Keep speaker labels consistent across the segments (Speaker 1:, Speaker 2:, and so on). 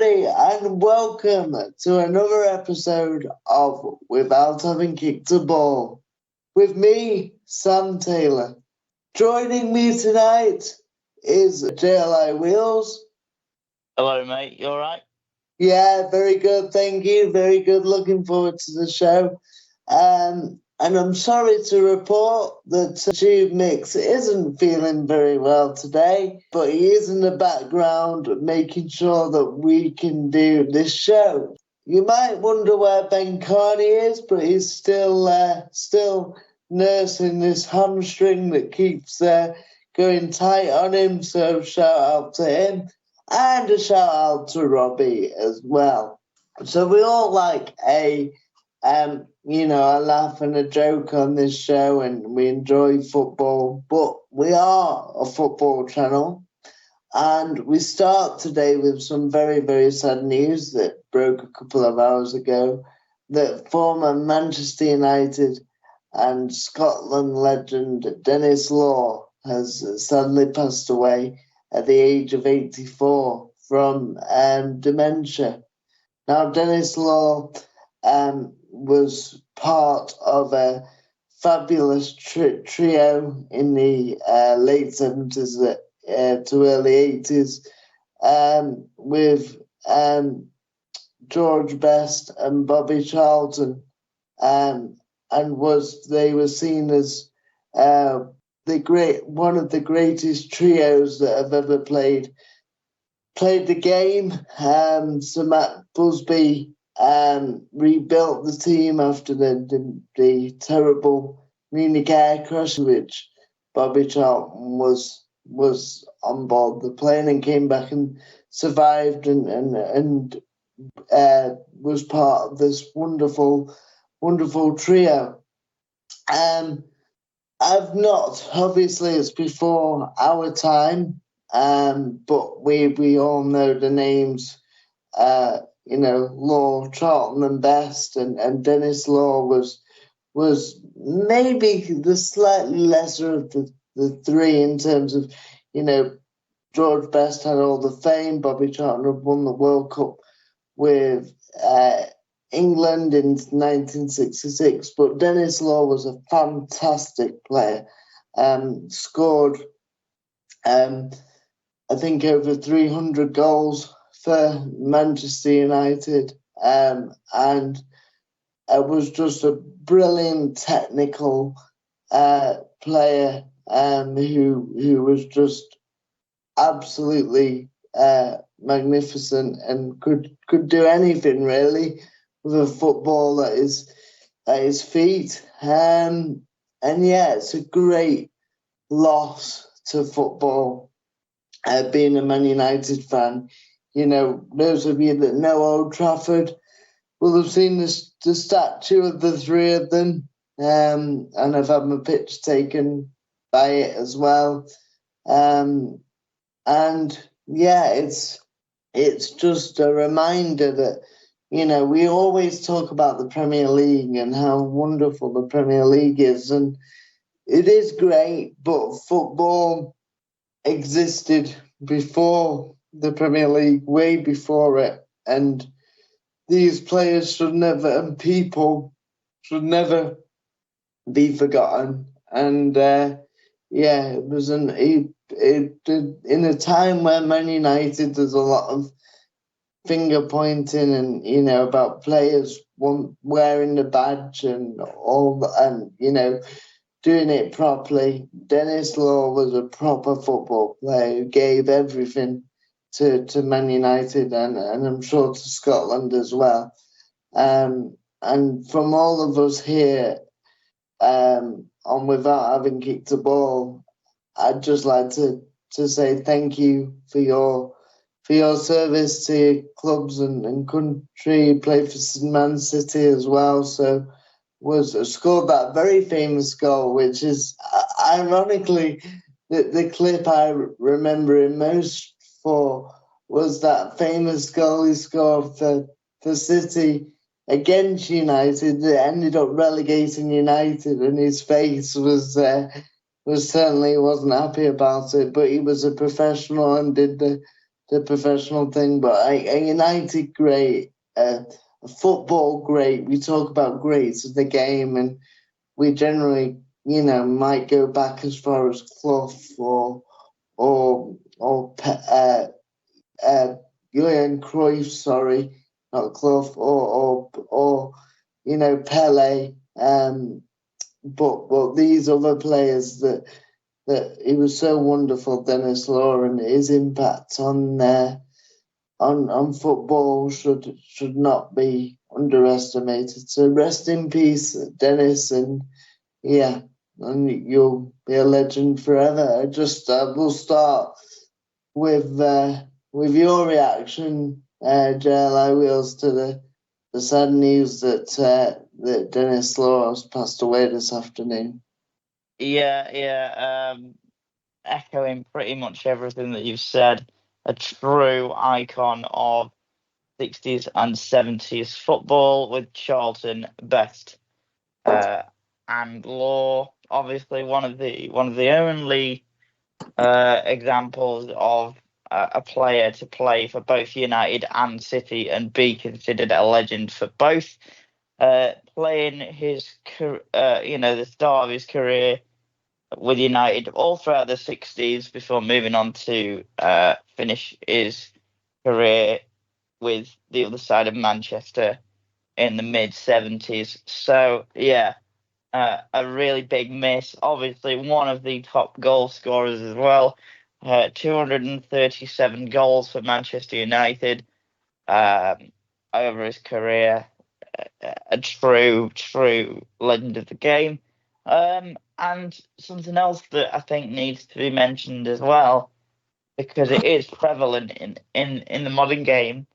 Speaker 1: everybody, and welcome to another episode of Without Having Kicked a Ball. With me, Sam Taylor. Joining me tonight is JLI Wheels.
Speaker 2: Hello, mate. You all right?
Speaker 1: Yeah, very good, thank you. Very good. Looking forward to the show. And I'm sorry to report that TubeMix isn't feeling very well today, but he is in the background making sure that we can do this show. You might wonder where Ben Carney is, but he's still nursing this hamstring that keeps going tight on him, so shout out to him. And a shout out to Robbie as well. So we all like a laugh and a joke on this show, and we enjoy football, but we are a football channel. And we start today with some very, very sad news that broke a couple of hours ago, that former Manchester United and Scotland legend Denis Law has sadly passed away at the age of 84 from dementia. Now, Denis Law was part of a fabulous trio in the late 70s to early 80s with George Best and Bobby Charlton, and they were seen as one of the greatest trios that have ever played the game. Sir Matt Busby rebuilt the team after the terrible Munich air crash, which Bobby Charlton was on board the plane and came back and survived and was part of this wonderful trio. I've not, obviously it's before our time, but we all know the names, Law, Charlton and Best, and Denis Law was maybe the slightly lesser of the three in terms of, George Best had all the fame. Bobby Charlton had won the World Cup with England in 1966, but Denis Law was a fantastic player. Scored, I think, over 300 goals for Manchester United, and was just a brilliant technical player who was just absolutely magnificent and could do anything really with a football at his feet. And yeah, it's a great loss to football. Being a Man United fan, those of you that know Old Trafford will have seen the statue of the three of them, and I've had my picture taken by it as well. And yeah, it's just a reminder that, we always talk about the Premier League and how wonderful the Premier League is, and it is great, but football existed before the Premier League, way before it, and these players and people should never be forgotten. And it was in a time where Man United, there's a lot of finger pointing and about players wearing the badge and all, and doing it properly. Denis Law was a proper football player who gave everything to Man United and I'm sure to Scotland as well. And from all of us here on Without Having Kicked a Ball, I'd just like to say thank you for your service to your clubs and country. You played for Man City as well, so scored that very famous goal, which is ironically the clip I remember him most for was that famous goal he scored for City against United that ended up relegating United, and his face was certainly wasn't happy about it, but he was a professional and did the the professional thing, but a United great, a football great. We talk about greats of the game, and we generally, might go back as far as Clough or Johan Cruyff, sorry, not Clough, or Pele. But these other players that he was so wonderful, Denis Law, and his impact on football should not be underestimated. So rest in peace, Denis, and you'll be a legend forever. We'll start with your reaction, JLI Wheels, to the sad news that Denis Law has passed away this afternoon.
Speaker 2: Yeah. Echoing pretty much everything that you've said. A true icon of 60s and 70s football, with Charlton best and Law, obviously one of the only examples of a player to play for both United and City and be considered a legend for both. Playing his the start of his career with United all throughout the 60s before moving on to finish his career with the other side of Manchester in the mid 70s. So a really big miss. Obviously one of the top goal scorers as well. 237 goals for Manchester United over his career. A true legend of the game. And something else that I think needs to be mentioned as well, because it is prevalent in the modern game,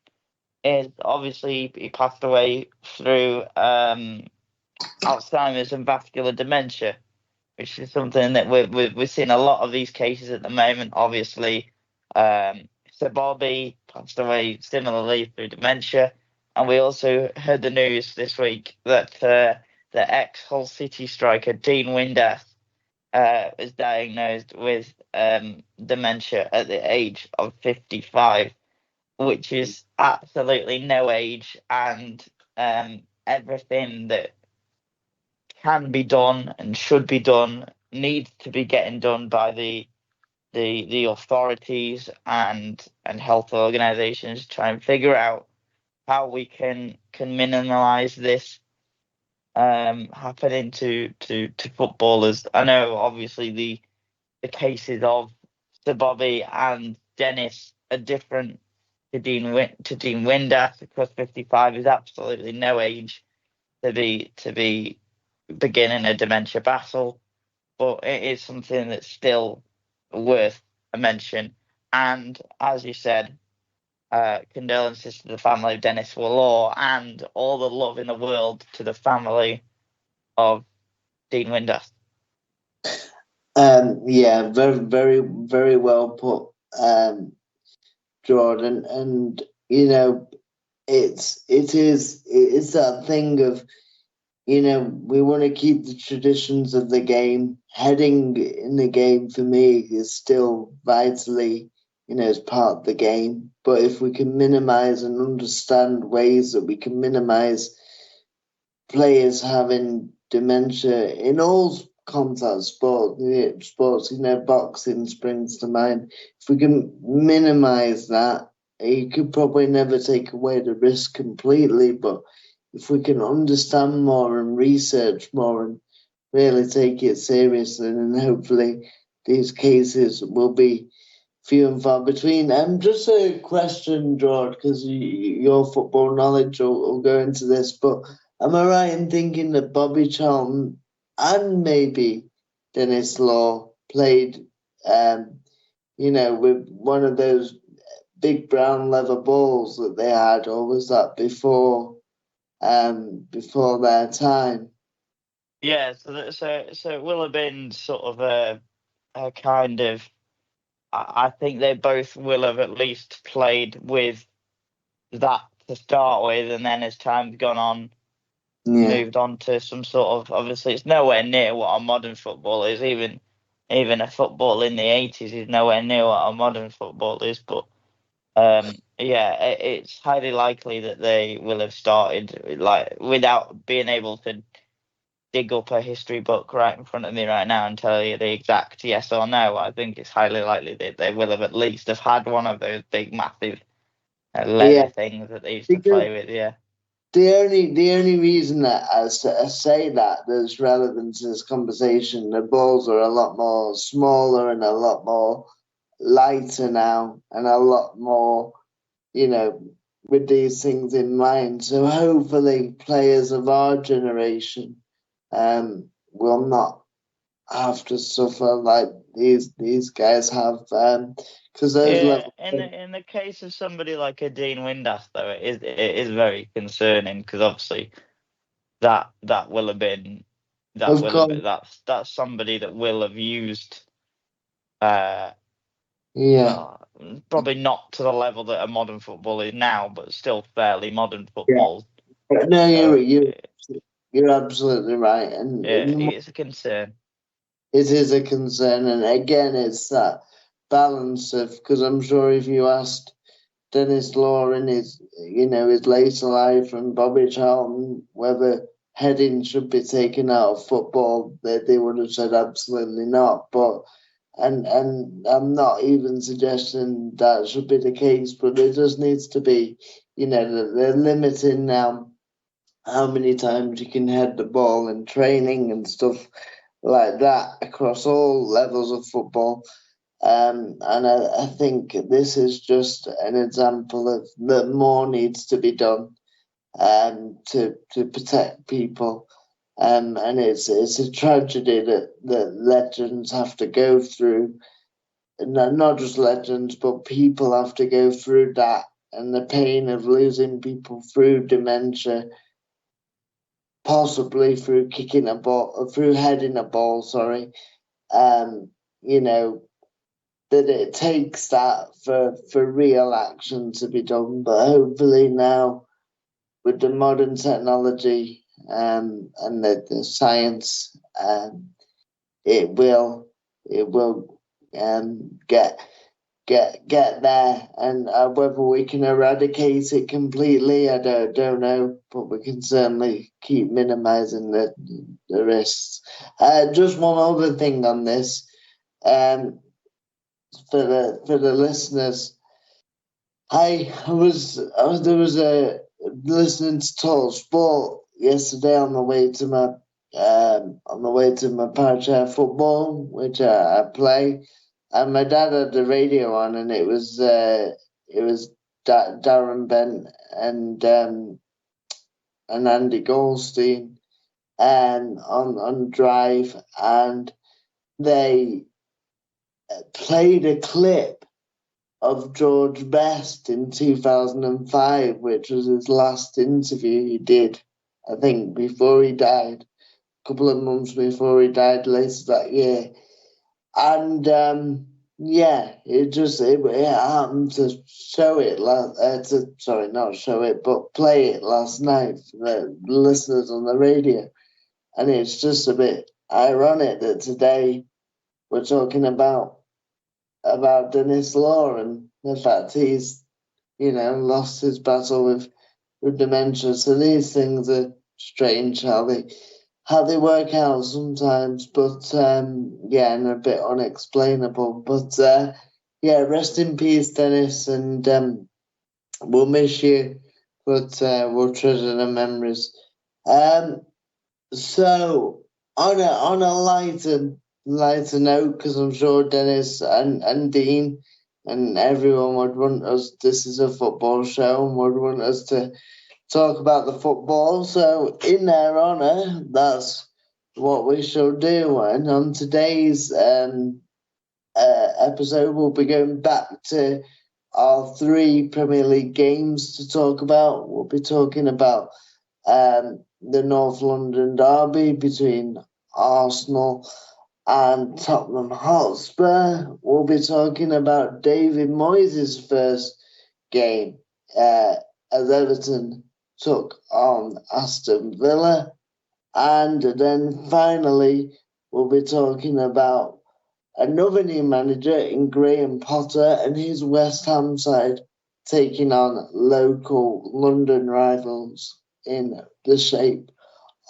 Speaker 2: is obviously he passed away through Alzheimer's and vascular dementia, which is something that we're seeing a lot of these cases at the moment. Obviously, Sir Bobby passed away similarly through dementia, and we also heard the news this week that the ex-Hull City striker Dean Windass was diagnosed with dementia at the age of 55, which is absolutely no age, and everything that can be done and should be done needs to be getting done by the authorities and health organizations to try and figure out how we can minimize this happening to footballers. I know obviously the cases of Sir Bobby and Dennis are different to Dean Windass, because 55 is absolutely no age to be beginning a dementia battle, but it is something that's still worth a mention. And as you said, condolences to the family of Denis Law, and all the love in the world to the family of Dean Windass.
Speaker 1: Very, very, very well put, Jordan. And it is that thing of, we want to keep the traditions of the game. Heading in the game for me is still vitally, as part of the game. But if we can minimize and understand ways that we can minimize players having dementia in all contact sports, boxing springs to mind. If we can minimize that, you could probably never take away the risk completely, but if we can understand more and research more and really take it seriously, then hopefully these cases will be few and far between. Just a question, George, because your football knowledge will go into this, but am I right in thinking that Bobby Charlton and maybe Denis Law played, with one of those big brown leather balls that they had, or was that before their time?
Speaker 2: Yeah, so it will have been sort of a kind of. I think they both will have at least played with that to start with, and then as time's gone on, moved on to some sort of. Obviously, it's nowhere near what a modern football is. Even a football in the 80s is nowhere near what a modern football is. But It's highly likely that they will have started without being able to dig up a history book right in front of me right now and tell you the exact yes or no. I think it's highly likely that they will have at least have had one of those big, massive leather things that they used to play with. Yeah.
Speaker 1: The only reason that I say that there's relevance to this conversation, the balls are a lot more smaller and a lot more lighter now, and a lot more, with these things in mind. So hopefully, players of our generation will not have to suffer like these guys have, because those levels.
Speaker 2: In the case of somebody like a Dean Windass, though, it is very concerning because obviously that will have been that's somebody that will have used probably not to the level that a modern football is now, but still fairly modern football.
Speaker 1: No, you're absolutely right, and
Speaker 2: it's a concern.
Speaker 1: It is a concern, and again, it's that balance of, because I'm sure if you asked Denis Law in his later life and Bobby Charlton whether heading should be taken out of football, they would have said absolutely not. But and I'm not even suggesting that should be the case, but there just needs to be, they're limiting now how many times you can head the ball in training and stuff like that across all levels of football. And I think this is just an example of that more needs to be done to protect people. And it's a tragedy that legends have to go through. Not just legends, but people have to go through that, and the pain of losing people through dementia, possibly through kicking a ball, through heading a ball, sorry. That it takes that for real action to be done. But hopefully now, with the modern technology and the science, it will get there. And whether we can eradicate it completely, I don't know, but we can certainly keep minimizing the risks. Just one other thing on this. For the listeners, there was a listening to Total Sport yesterday on the way to my parachair football, which I play, and my dad had the radio on, and it was Darren Bent and Andy Goldstein on Drive, and they played a clip of George Best in 2005, which was his last interview he did, I think, before he died, a couple of months before he died later that year. And it happened to show it play it last night for the listeners on the radio. And it's just a bit ironic that today we're talking about Denis Law and the fact he's, lost his battle with dementia. So these things are strange how they work out sometimes, but and a bit unexplainable. But rest in peace, Denis, and we'll miss you, but we'll treasure the memories. So on a lighter note, because I'm sure Denis and Dean and everyone would want us, this is a football show, and would want us to talk about the football. So in their honour, that's what we shall do. And on today's episode, we'll be going back to our 3 Premier League games to talk about. We'll be talking about the North London derby between Arsenal and Tottenham Hotspur. We'll be talking about David Moyes' first game as Everton took on Aston Villa. And then finally, we'll be talking about another new manager in Graham Potter and his West Ham side. taking on local London rivals in the shape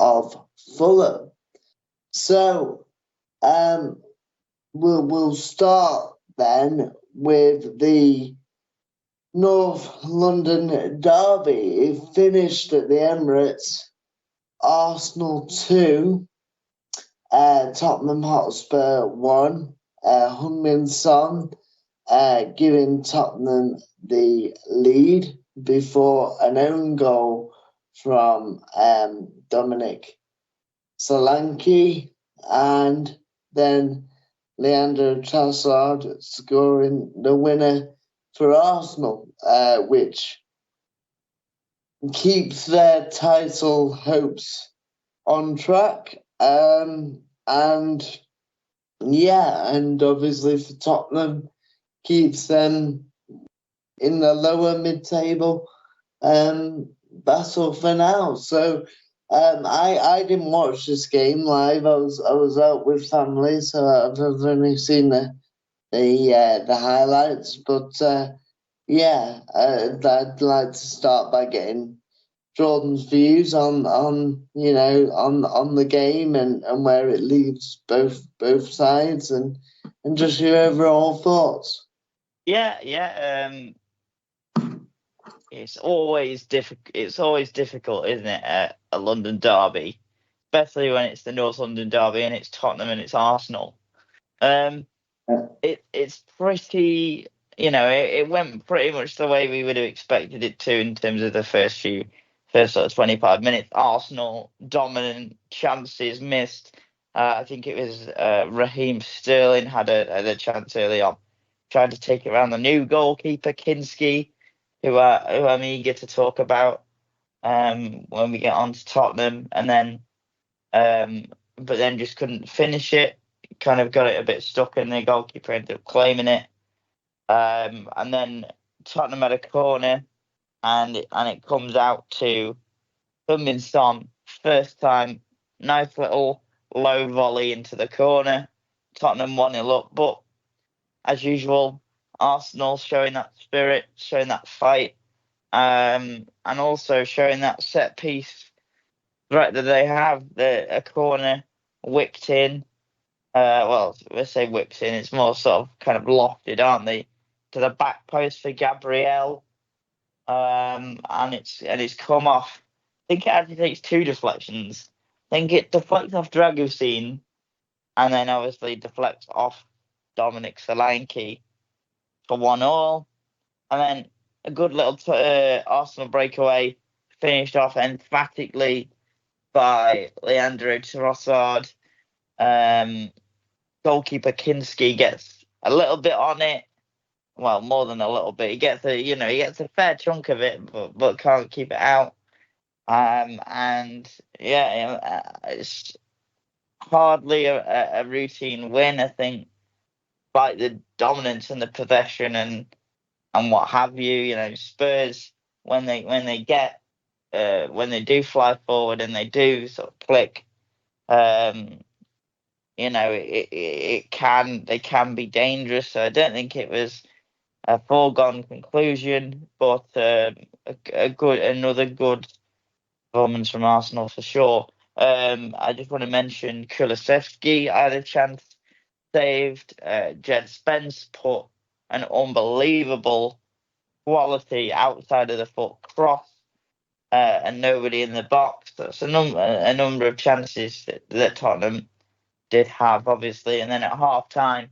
Speaker 1: of Fulham. So we'll start then with the North London derby. It finished at the Emirates. Arsenal 2, Tottenham Hotspur 1. Heung-min Son giving Tottenham the lead before an own goal from Dominic Solanke, and then Leandro Trossard scoring the winner for Arsenal, which keeps their title hopes on track. And obviously for Tottenham, keeps them in the lower mid-table battle for now. So I didn't watch this game live. I was out with family, so I've only seen the highlights. But I'd like to start by getting Jordan's views on the game and where it leaves both sides and just your overall thoughts.
Speaker 2: It's always difficult, isn't it, a London derby, especially when it's the North London derby and it's Tottenham and it's Arsenal. It's pretty, it went pretty much the way we would have expected it to in terms of the first sort of 25 minutes. Arsenal dominant, chances missed. I think it was Raheem Sterling had a chance early on, trying to take it around the new goalkeeper Kinski, who I'm eager to talk about when we get on to Tottenham, and then but then just couldn't finish it. Kind of got it a bit stuck, and the goalkeeper ended up claiming it. And then Tottenham had a corner, and it comes out to Heung-min Son, first time, nice little low volley into the corner. Tottenham 1-0 up, but as usual, Arsenal showing that spirit, showing that fight, and also showing that set piece threat that they have. A corner whipped in. Let's say whipped in. It's more sort of kind of lofted, aren't they, to the back post for Gabriel, and it's come off. I think it actually takes two deflections. I think it deflects off Dragusin, and then obviously deflects off Dominic Solanke for 1-1, and then a good little Arsenal breakaway finished off emphatically by Leandro Trossard. Goalkeeper Kinski gets a little bit on it. Well, more than a little bit. He gets a fair chunk of it, but can't keep it out. It's hardly a routine win. I think, like the dominance and the possession and what have you. Spurs when they do fly forward and they do sort of click. They can be dangerous. So I don't think it was a foregone conclusion, but another good performance from Arsenal for sure. I just want to mention Kulusevski. I had a chance saved. Jed Spence put an unbelievable quality outside of the foot cross, and nobody in the box. That's a number of chances that Tottenham did have, obviously. And then at half time,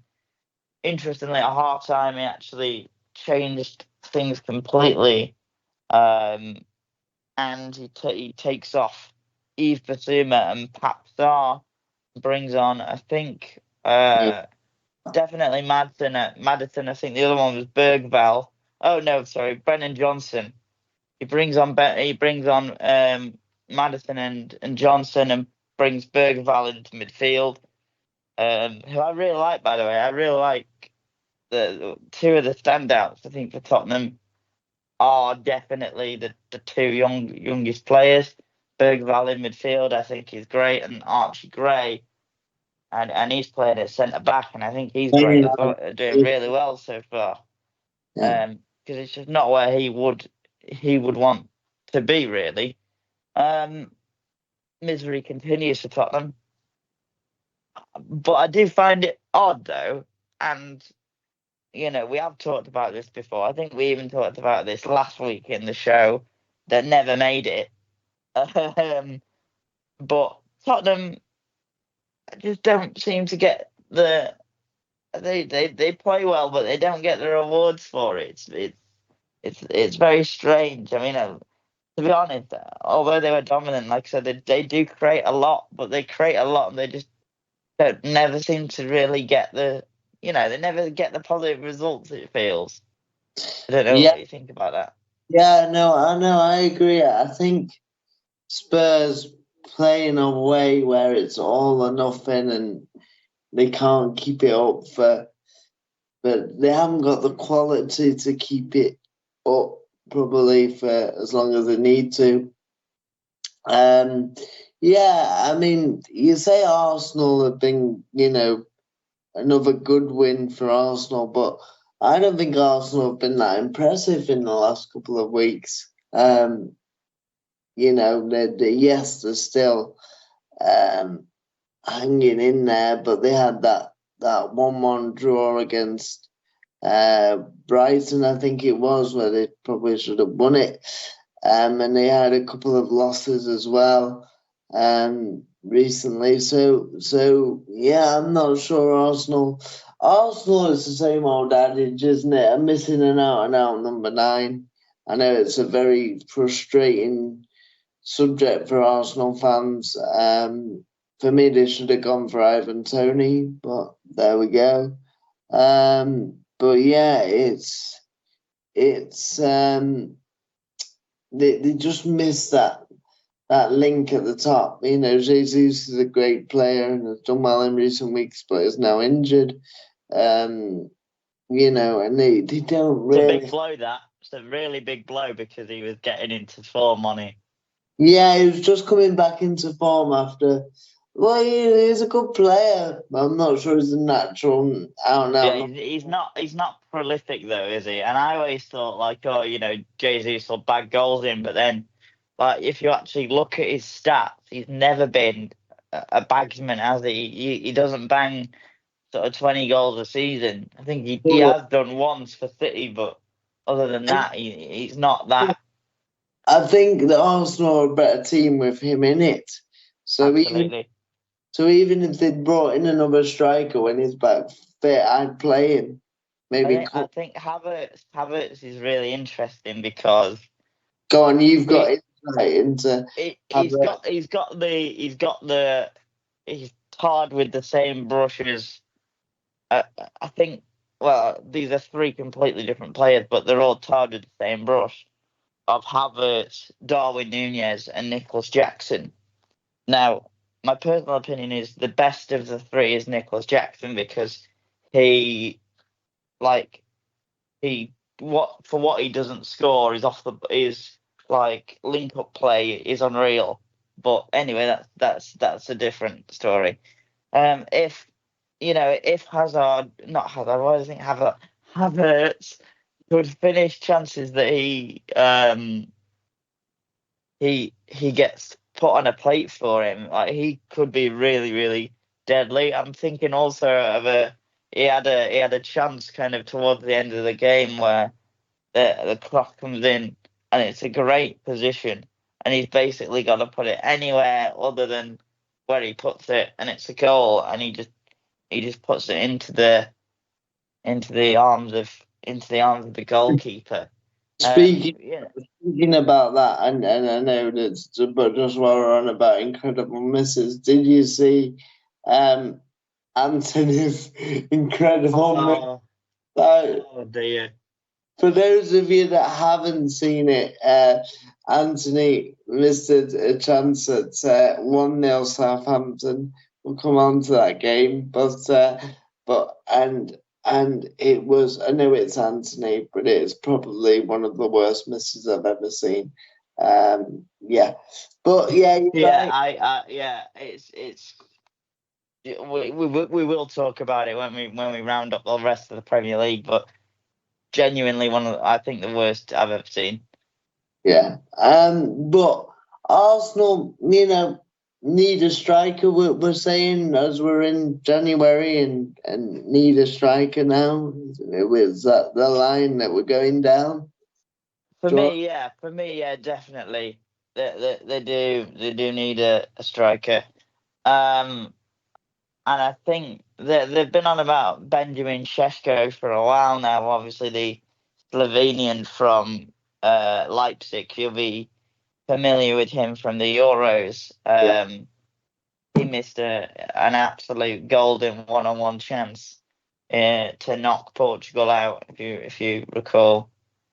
Speaker 2: interestingly, at half time, he actually changed things completely. And he takes off Yves Bissouma and Pap Sarr, brings on, I think, definitely Maddison. I think the other one was Bergvall. Oh no, sorry, Brennan Johnson. He brings on Maddison and Johnson, and brings Bergvall into midfield. Who I really like, by the way. I really like the two of the standouts. I think for Tottenham are definitely the two youngest players. Bergvall in midfield, I think he's great, and Archie Gray, and he's playing at centre back, and I think he's great as well, doing really well so far.
Speaker 1: Yeah.
Speaker 2: because it's just not where he would want to be, really. Misery continues for Tottenham, but I do find it odd though, and we have talked about this before. I think we even talked about this last week in the show that never made it. But Tottenham just don't seem to get they play well, but they don't get the rewards for it. It's very strange. I mean, to be honest, although they were dominant, like I said, they do create a lot, but they create a lot and they just don't never seem to really get they never get the positive results, it feels. I don't know what you think about that.
Speaker 1: Yeah, no, I agree. I think Spurs play in a way where it's all or nothing and they can't keep it up but they haven't got the quality to keep it up probably for as long as they need to. I mean, you say Arsenal have been, another good win for Arsenal, but I don't think Arsenal have been that impressive in the last couple of weeks. Yes, they're still hanging in there, but they had that 1-1 draw against Brighton, I think it was, where they probably should have won it. And they had a couple of losses as well recently. So yeah, I'm not sure Arsenal is the same old adage, isn't it? I'm missing an out and out number 9. I know it's a very frustrating subject for Arsenal fans. For me, they should have gone for Ivan Toney, but there we go. But yeah, it's they just miss that link at the top. Jesus is a great player and has done well in recent weeks, but is now injured. And they don't really.
Speaker 2: It's a big blow. It's a really big blow because he was getting into form on it.
Speaker 1: Yeah, he was just coming back into form after. Well, he's a good player, but I'm not sure he's a natural out and out.
Speaker 2: Yeah, he's not prolific though, is he? And I always thought Jesus will bag goals in, but then if you actually look at his stats, he's never been a bagsman, has he? He doesn't bang sort of 20 goals a season. I think he has done once for City, but other than that, he's not that.
Speaker 1: I think that Arsenal are a better team with him in it. So
Speaker 2: Absolutely.
Speaker 1: Even if they brought in another striker when he's back fit, I'd play him. Maybe.
Speaker 2: I think Havertz is really interesting because.
Speaker 1: Go on, you've got insight into.
Speaker 2: He's tarred with the same brushes. I think. Well, these are 3 completely different players, but they're all tarred with the same brush of Havertz, Darwin Núñez, and Nicholas Jackson. Now, my personal opinion is the best of the 3 is Nicholas Jackson because what he doesn't score is link up play is unreal. But anyway, that's a different story. If Havertz could finish chances that he gets put on a plate for him, he could be really, really deadly. I'm thinking also of he had a chance kind of towards the end of the game where the clock comes in and it's a great position and he's basically got to put it anywhere other than where he puts it and it's a goal and he just puts it into the arms of the goalkeeper.
Speaker 1: Speaking about that, and I know that, but just while we're on about incredible misses, did you see Anthony's incredible miss?
Speaker 2: Oh dear.
Speaker 1: For those of you that haven't seen it, Anthony missed a chance at 1-0 Southampton. We'll come on to that game, and it was, I know it's Anthony, but it is probably one of the worst misses I've ever seen.
Speaker 2: It's we will talk about it when we round up the rest of the Premier League, but genuinely I think the worst I've ever seen.
Speaker 1: Yeah. But Arsenal, need a striker. We're saying as we're in January and need a striker now. Is that the line that we're going down?
Speaker 2: For me, definitely. They do need a striker. And I think that they've been on about Benjamin Šeško for a while now. Obviously, the Slovenian from Leipzig. You'll be familiar with him from the Euros. He missed an absolute golden one-on-one chance to knock Portugal out, if you recall,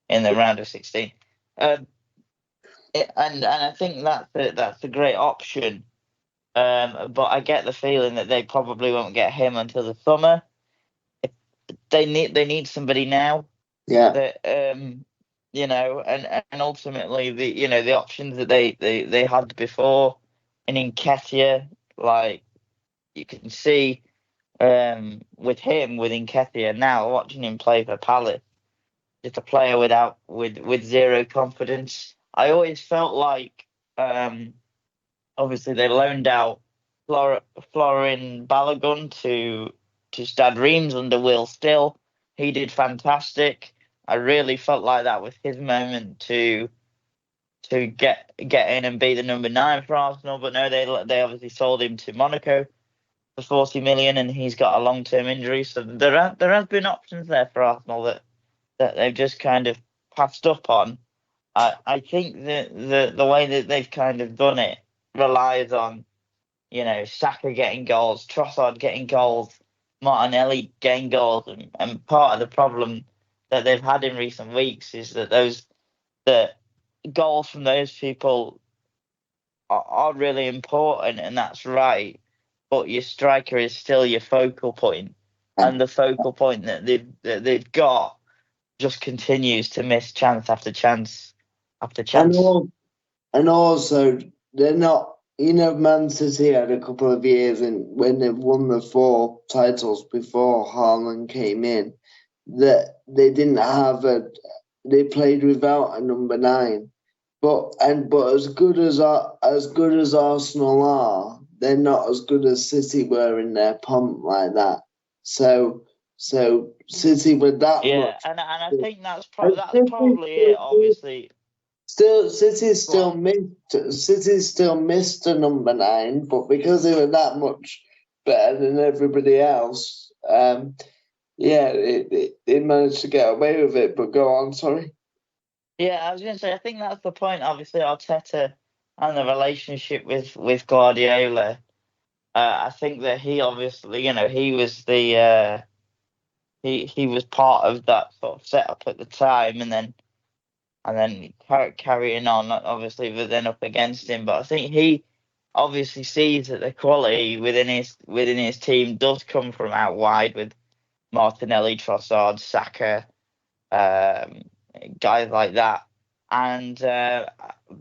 Speaker 2: in the round of 16. And I think that's a great option. But I get the feeling that they probably won't get him until the summer. They need somebody now.
Speaker 1: Yeah.
Speaker 2: That and ultimately the options that they had before in Nketiah, like you can see with Nketiah now, watching him play for Palace, just a player with zero confidence. I always felt like obviously they loaned out Florin Balogun to Stade Reims under Will Still. He did fantastic. I really felt like that was his moment to get in and be the number 9 for Arsenal. But no, they obviously sold him to Monaco for 40 million, and he's got a long-term injury. So there has been options there for Arsenal that they've just kind of passed up on. I think that the way that they've kind of done it relies on Saka getting goals, Trossard getting goals, Martinelli getting goals, and part of the problem that they've had in recent weeks is that the goals from those people are really important, and that's right. But your striker is still your focal point, and the focal point that they've got just continues to miss chance after chance after chance.
Speaker 1: And also, they're not. Man City had a couple of years when they've won the 4 titles before Haaland came in, that they didn't have they played without a number 9. But as good as Arsenal are, they're not as good as City were in their pomp like that. So City with that much.
Speaker 2: Yeah, and I think that's probably it. Obviously,
Speaker 1: City still missed a number 9, but because they were that much better than everybody else, they managed to get away with it. But go on, sorry.
Speaker 2: Yeah, I was going to say, I think that's the point. Obviously, Arteta and the relationship with Guardiola. I think that he obviously, he was he was part of that sort of setup at the time, and then carrying on, obviously, but then up against him. But I think he obviously sees that the quality within his team does come from out wide with Martinelli, Trossard, Saka, guys like that. And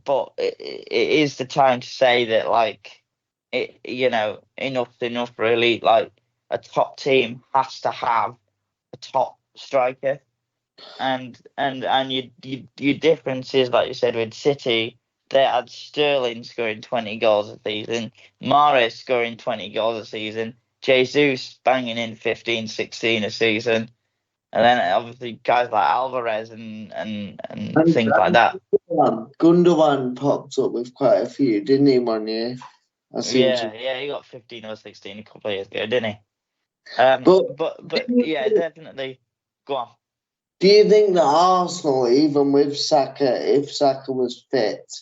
Speaker 2: but it is the time to say that, like, enough's enough, really. Like, a top team has to have a top striker, and your difference is, like you said, with City, they had Sterling scoring 20 goals a season, Mahrez scoring 20 goals a season, Jesus banging in 15, 16 a season, and then obviously guys like Alvarez and things like that.
Speaker 1: Gundogan popped up with quite a few, didn't he, one year?
Speaker 2: He got 15 or 16 a couple of years ago, didn't he? But yeah, definitely. Go on.
Speaker 1: Do you think that Arsenal, even with Saka, if Saka was fit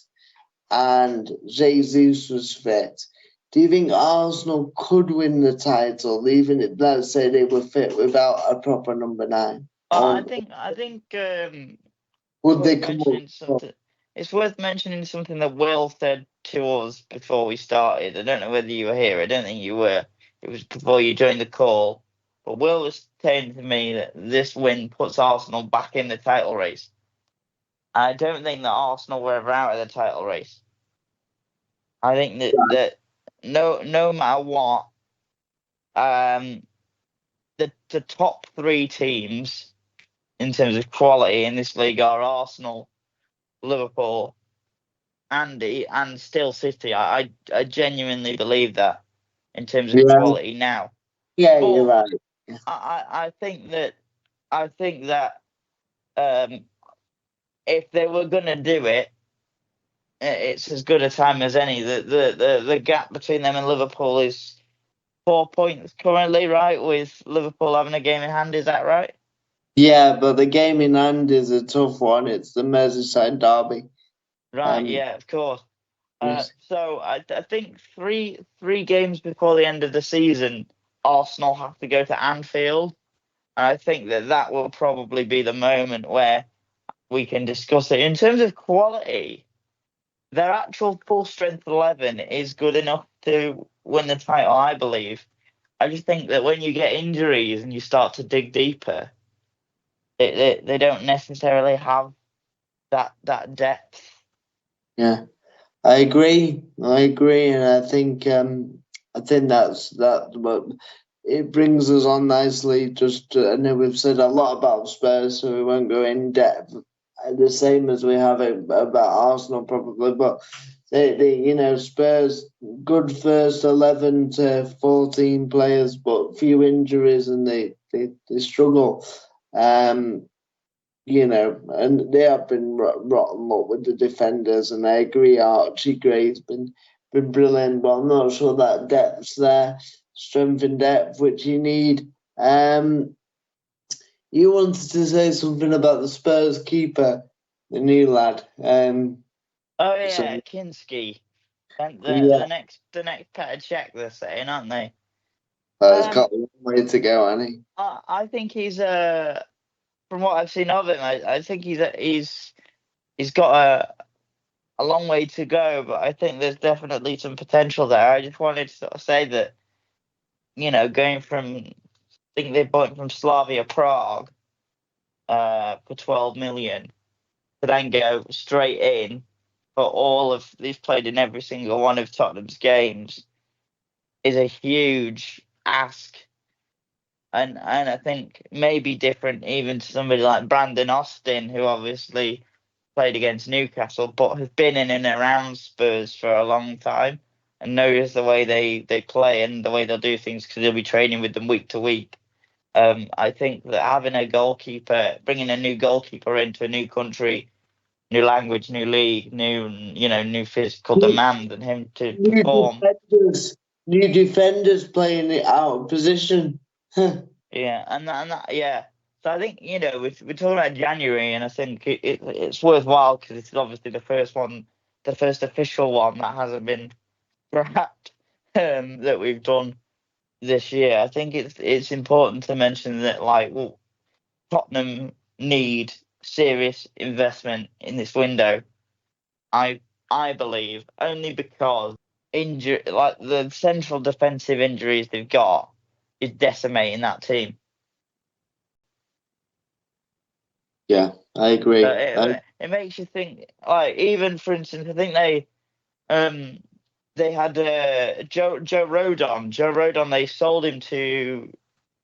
Speaker 1: and Jesus was fit, do you think Arsenal could win the title, even if, let's say, they were fit without a proper number 9?
Speaker 2: I think
Speaker 1: would they come up?
Speaker 2: It's worth mentioning something that Will said to us before we started. I don't know whether you were here. I don't think you were. It was before you joined the call. But Will was saying to me that this win puts Arsenal back in the title race. I don't think that Arsenal were ever out of the title race. I think that no matter what, the top 3 teams in terms of quality in this league are Arsenal, Liverpool, and still City. I genuinely believe that in terms of
Speaker 1: Yeah,
Speaker 2: quality now.
Speaker 1: yeah, you're
Speaker 2: But
Speaker 1: right.
Speaker 2: I think that if they were gonna do it, it's as good a time as any. The gap between them and Liverpool is 4 points currently, right? With Liverpool having a game in hand, is that right?
Speaker 1: Yeah, but the game in hand is a tough one. It's the Merseyside derby.
Speaker 2: Right, yeah, of course.
Speaker 1: Yes.
Speaker 2: So I think three games before the end of the season, Arsenal have to go to Anfield, and I think that will probably be the moment where we can discuss it in terms of quality. Their actual full strength 11 is good enough to win the title, I believe. I just think that when you get injuries and you start to dig deeper, they don't necessarily have that depth.
Speaker 1: Yeah, I agree. I agree, and I think that's that. But it brings us on nicely. I know we've said a lot about Spurs, so we won't go in depth. The same as we have about Arsenal, probably, but Spurs good first 11 to 14 players, but few injuries, and they struggle. Um, and they have been rotten up with the defenders, and I agree Archie Gray's been brilliant, but I'm not sure that depth's there, strength and depth, which you need. You wanted to say something about the Spurs keeper, the new lad.
Speaker 2: Oh
Speaker 1: So
Speaker 2: yeah, Kinski. And
Speaker 1: yeah,
Speaker 2: the next Petr Cech, they're saying, aren't they?
Speaker 1: it's
Speaker 2: Um,
Speaker 1: got a long way to go, hasn't
Speaker 2: I think he's from what I've seen of him, I think he's got a long way to go, but I think there's definitely some potential there. I just wanted to sort of say that, going from I think they bought him from Slavia Prague for 12 million to then go straight in for all of he's played in every single one of Tottenham's games is a huge ask. And I think maybe different even to somebody like Brandon Austin, who obviously played against Newcastle, but has been in and around Spurs for a long time and knows the way they play and the way they'll do things because he'll be training with them week to week. I think that having a goalkeeper, bringing a new goalkeeper into a new country, new language, new league, new physical
Speaker 1: he?
Speaker 2: demand, and him to
Speaker 1: New
Speaker 2: perform.
Speaker 1: defenders, new defenders playing it out of position.
Speaker 2: Yeah, yeah. So I think we're talking about January, and I think it's worthwhile because it's obviously the first one, the first official one that hasn't been scrapped that we've done this year. I think it's important to mention that Tottenham need serious investment in this window. I I believe only because injury like the central defensive injuries they've got is decimating that team.
Speaker 1: Yeah, I
Speaker 2: So
Speaker 1: agree.
Speaker 2: it makes you think. Like even for instance, I think um they had Joe Rodon. Joe Rodon. They sold him to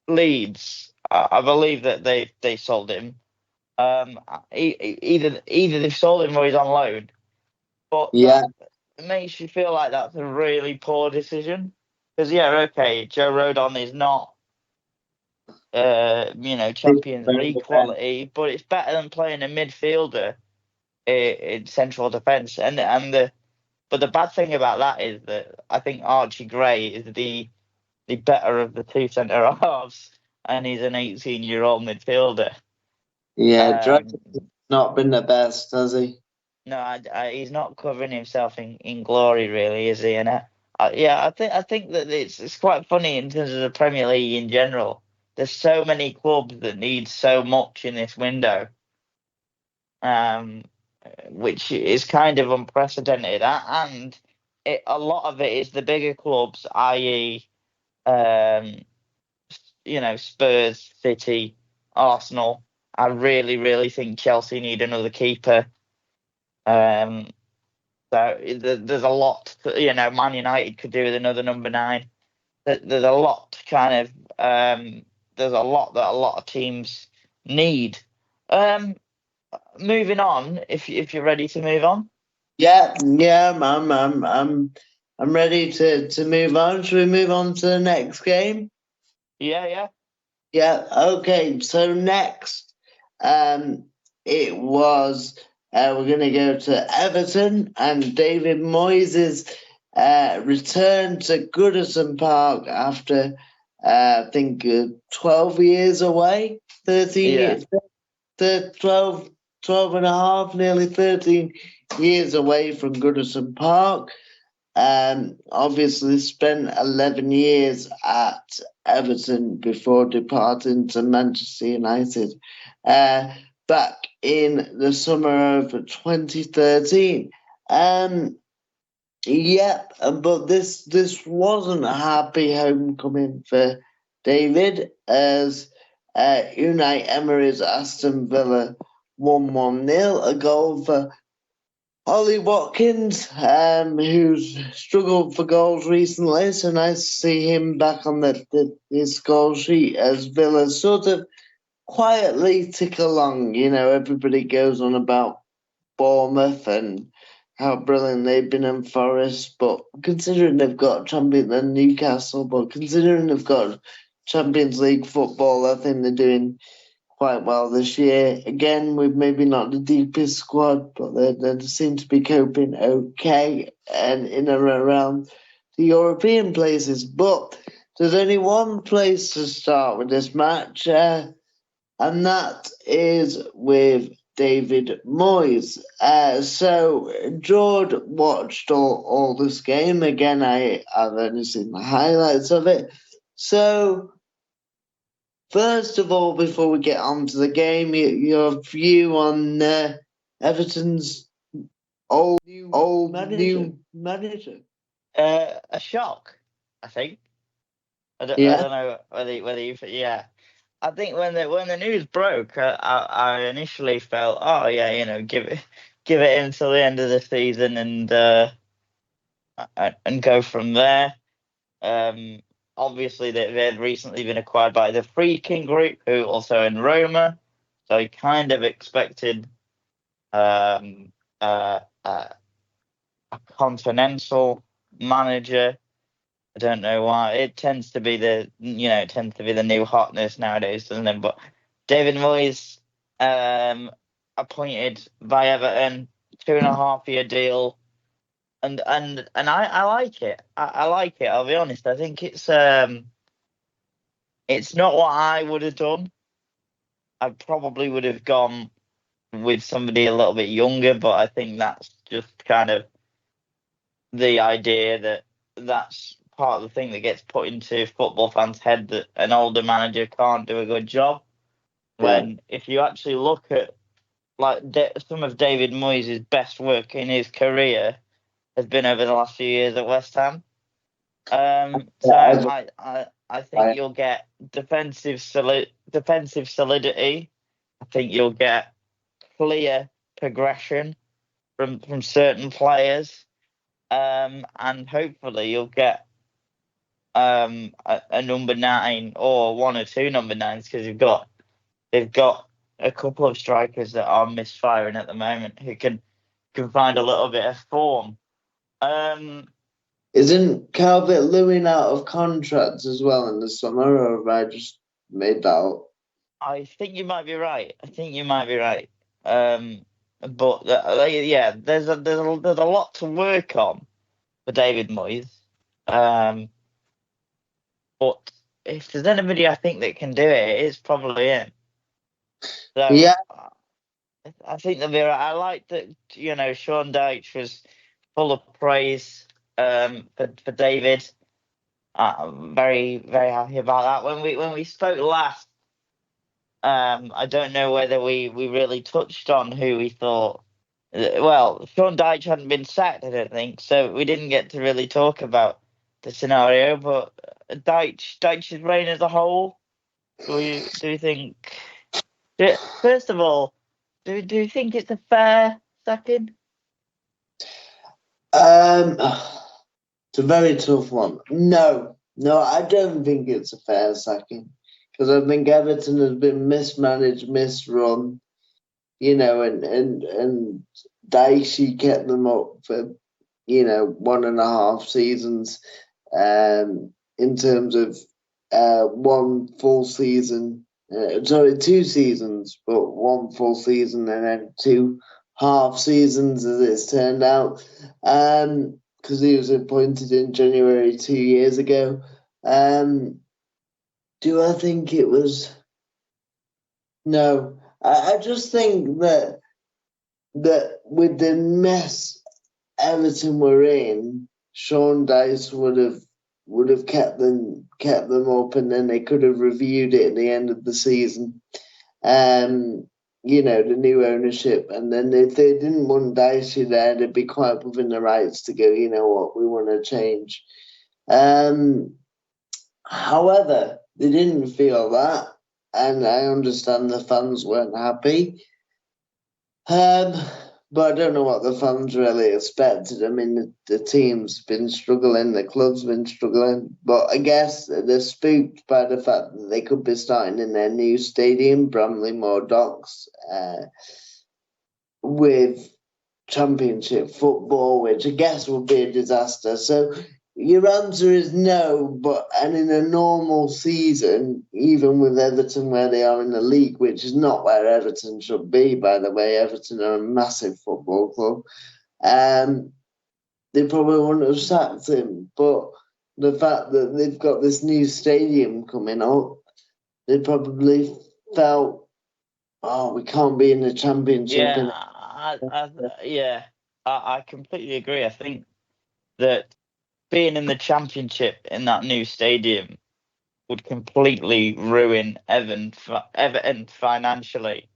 Speaker 2: Leeds. I believe that they sold him. Either they've sold him or he's on loan. But
Speaker 1: Yeah,
Speaker 2: that makes you feel like that's a really poor decision. Because yeah, okay, Joe Rodon is not Champions League quality, but it's better than playing a midfielder in central defence. But the bad thing about that is that I think Archie Gray is the better of the two centre halves, and he's an 18-year-old midfielder.
Speaker 1: yeah.
Speaker 2: Um,
Speaker 1: Dragon's not been the best, has he?
Speaker 2: no, he's not covering himself in glory, really, is he? And yeah, I think that it's quite funny in terms of the Premier League in general. There's so many clubs that need so much in this window, um, which is kind of unprecedented, and a lot of it is the bigger clubs, i.e., um, Spurs, City, Arsenal. I really, really think Chelsea need another keeper. Um, So there's a lot, Man United could do with another number nine. There's a lot there's a lot that a lot of teams need. Moving on, if you're ready to move on.
Speaker 1: Yeah, I'm ready to move on. Should we move on to the next game?
Speaker 2: Yeah.
Speaker 1: Yeah. Okay. So next, it was we're going to go to Everton and David Moyes' return to Goodison Park after I think 12 years away, 13
Speaker 2: Yeah.
Speaker 1: years, 12 and a half, nearly 13 years away from Goodison Park. Obviously spent 11 years at Everton before departing to Manchester United back in the summer of 2013. But this wasn't a happy homecoming for David, as Unai Emery's Aston Villa won 1-0, a goal for Ollie Watkins, who's struggled for goals recently, so nice to see him back on his goal sheet as Villa sort of quietly tick along. You know, everybody goes on about Bournemouth and how brilliant they've been in Forest, but considering they've got Champions and Newcastle, but considering they've got Champions League football, I think they're doing quite well this year. Again, with maybe not the deepest squad, but they seem to be coping okay and in and around the European places. But there's only one place to start with this match, and that is with David Moyes. So George watched all this game. Again, I've only seen the highlights of it. So first of all, before we get on to the game, your view on Everton's old new manager.
Speaker 2: A shock, I think. I don't
Speaker 1: Yeah,
Speaker 2: know whether you. Yeah. I think when the news broke, I initially felt, oh yeah, give it until the end of the season and go from there. Um, Obviously they've recently been acquired by the Freaking Group, who also in Roma, so I kind of expected um, a continental manager. I don't know why. It tends to be the new hotness nowadays, doesn't it? But David Moyes, appointed by Everton, 2.5 year deal, and I like it. I like it. I'll be honest. I think it's not what I would have done. I probably would have gone with somebody a little bit younger, but I think that's just kind of the idea that's part of the thing that gets put into football fans' head, that an older manager can't do a good job.
Speaker 1: yeah,
Speaker 2: When if you actually look at some of David Moyes' best work in his career has been over the last few years at West Ham. So
Speaker 1: yeah.
Speaker 2: I think you'll get defensive solidity. I think you'll get clear progression from certain players, and hopefully you'll get a number nine or one or two number nines, because they've got a couple of strikers that are misfiring at the moment who can find a little bit of form.
Speaker 1: Isn't Calvert-Lewin out of contract as well in the summer, or have I just made that up?
Speaker 2: I think you might be right. I think you might be right. But yeah, there's a lot to work on for David Moyes. But if there's anybody I think that can do it, it's probably him. So
Speaker 1: Yeah,
Speaker 2: I think they'll be right. I like that, Sean Dyche was full of praise for David. I'm very, very happy about that. When we spoke last, I don't know whether we really touched on who we thought. Well, Sean Dyche hadn't been sacked, I don't think, so we didn't get to really talk about the scenario. But Dyche's reign as a whole, do you think? First of all, do you think it's a fair sacking?
Speaker 1: it's a very tough one. No, I don't think it's a fair sacking, because I think Everton has been mismanaged, misrun. and Dicey kept them up for 1.5 seasons, in terms of one full season. Sorry, 2 seasons, but one full season and then 2 half seasons, as it's turned out. Because he was appointed in January 2 years ago. Do I think it was? No, I just think that with the mess Everton were in, Sean Dyche would have kept them up, and then they could have reviewed it at the end of the season. The new ownership, and then if they didn't want Dyche there, they'd be quite within the rights to go, you know what, we want to change. However, they didn't feel that, and I understand the fans weren't happy. But I don't know what the fans really expected. I mean, the team's been struggling, the club's been struggling, but I guess they're spooked by the fact that they could be starting in their new stadium, Bramley-Moore Docks, with Championship football, which I guess would be a disaster. So your answer is no, and in a normal season, even with Everton where they are in the league, which is not where Everton should be, by the way, Everton are a massive football club, they probably wouldn't have sacked him. But the fact that they've got this new stadium coming up, they probably felt, we can't be in the Championship.
Speaker 2: I completely agree. I think that being in the Championship in that new stadium would completely ruin Everton financially.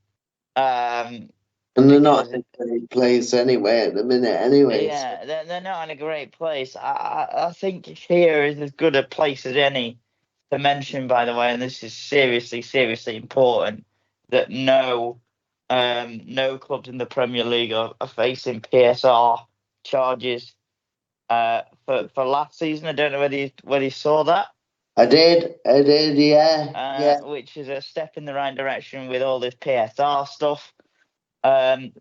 Speaker 1: And they're not in a great place anyway at the minute, anyway.
Speaker 2: Yeah, they're not in a great place. I think here is as good a place as any to mention, by the way, and this is seriously important, that no clubs in the Premier League are facing PSR charges for last season. I don't know whether you saw that.
Speaker 1: I did, yeah.
Speaker 2: Which is a step in the right direction with all this PSR stuff.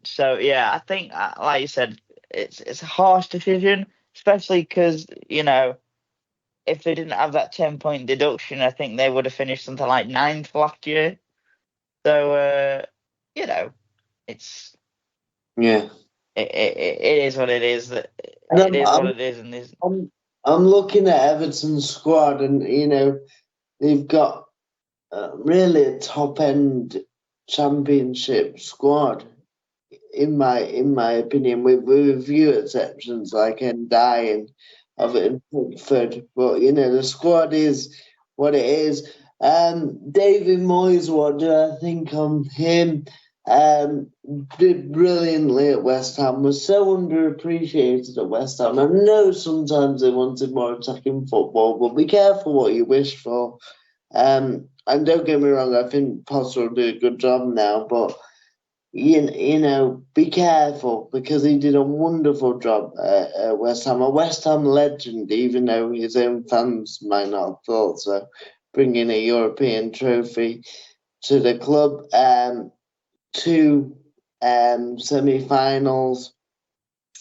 Speaker 2: So yeah, I think, like you said, it's a harsh decision, especially because if they didn't have that 10-point deduction, I think they would have finished something like 9th last year. So it's
Speaker 1: yeah.
Speaker 2: It is what it is. It is what it is, and there's.
Speaker 1: I'm looking at Everton's squad, and they've got really a top end Championship squad, in my opinion, with a few exceptions like Ndai and Everton Pickford. But the squad is what it is. David Moyes, what do I think on him? Did brilliantly at West Ham, was so underappreciated at West Ham. I know sometimes they wanted more attacking football, but be careful what you wish for. And don't get me wrong, I think Potter will do a good job now, but be careful, because he did a wonderful job at West Ham, a West Ham legend, even though his own fans might not have thought so, bringing a European trophy to the club. 2 semi-finals,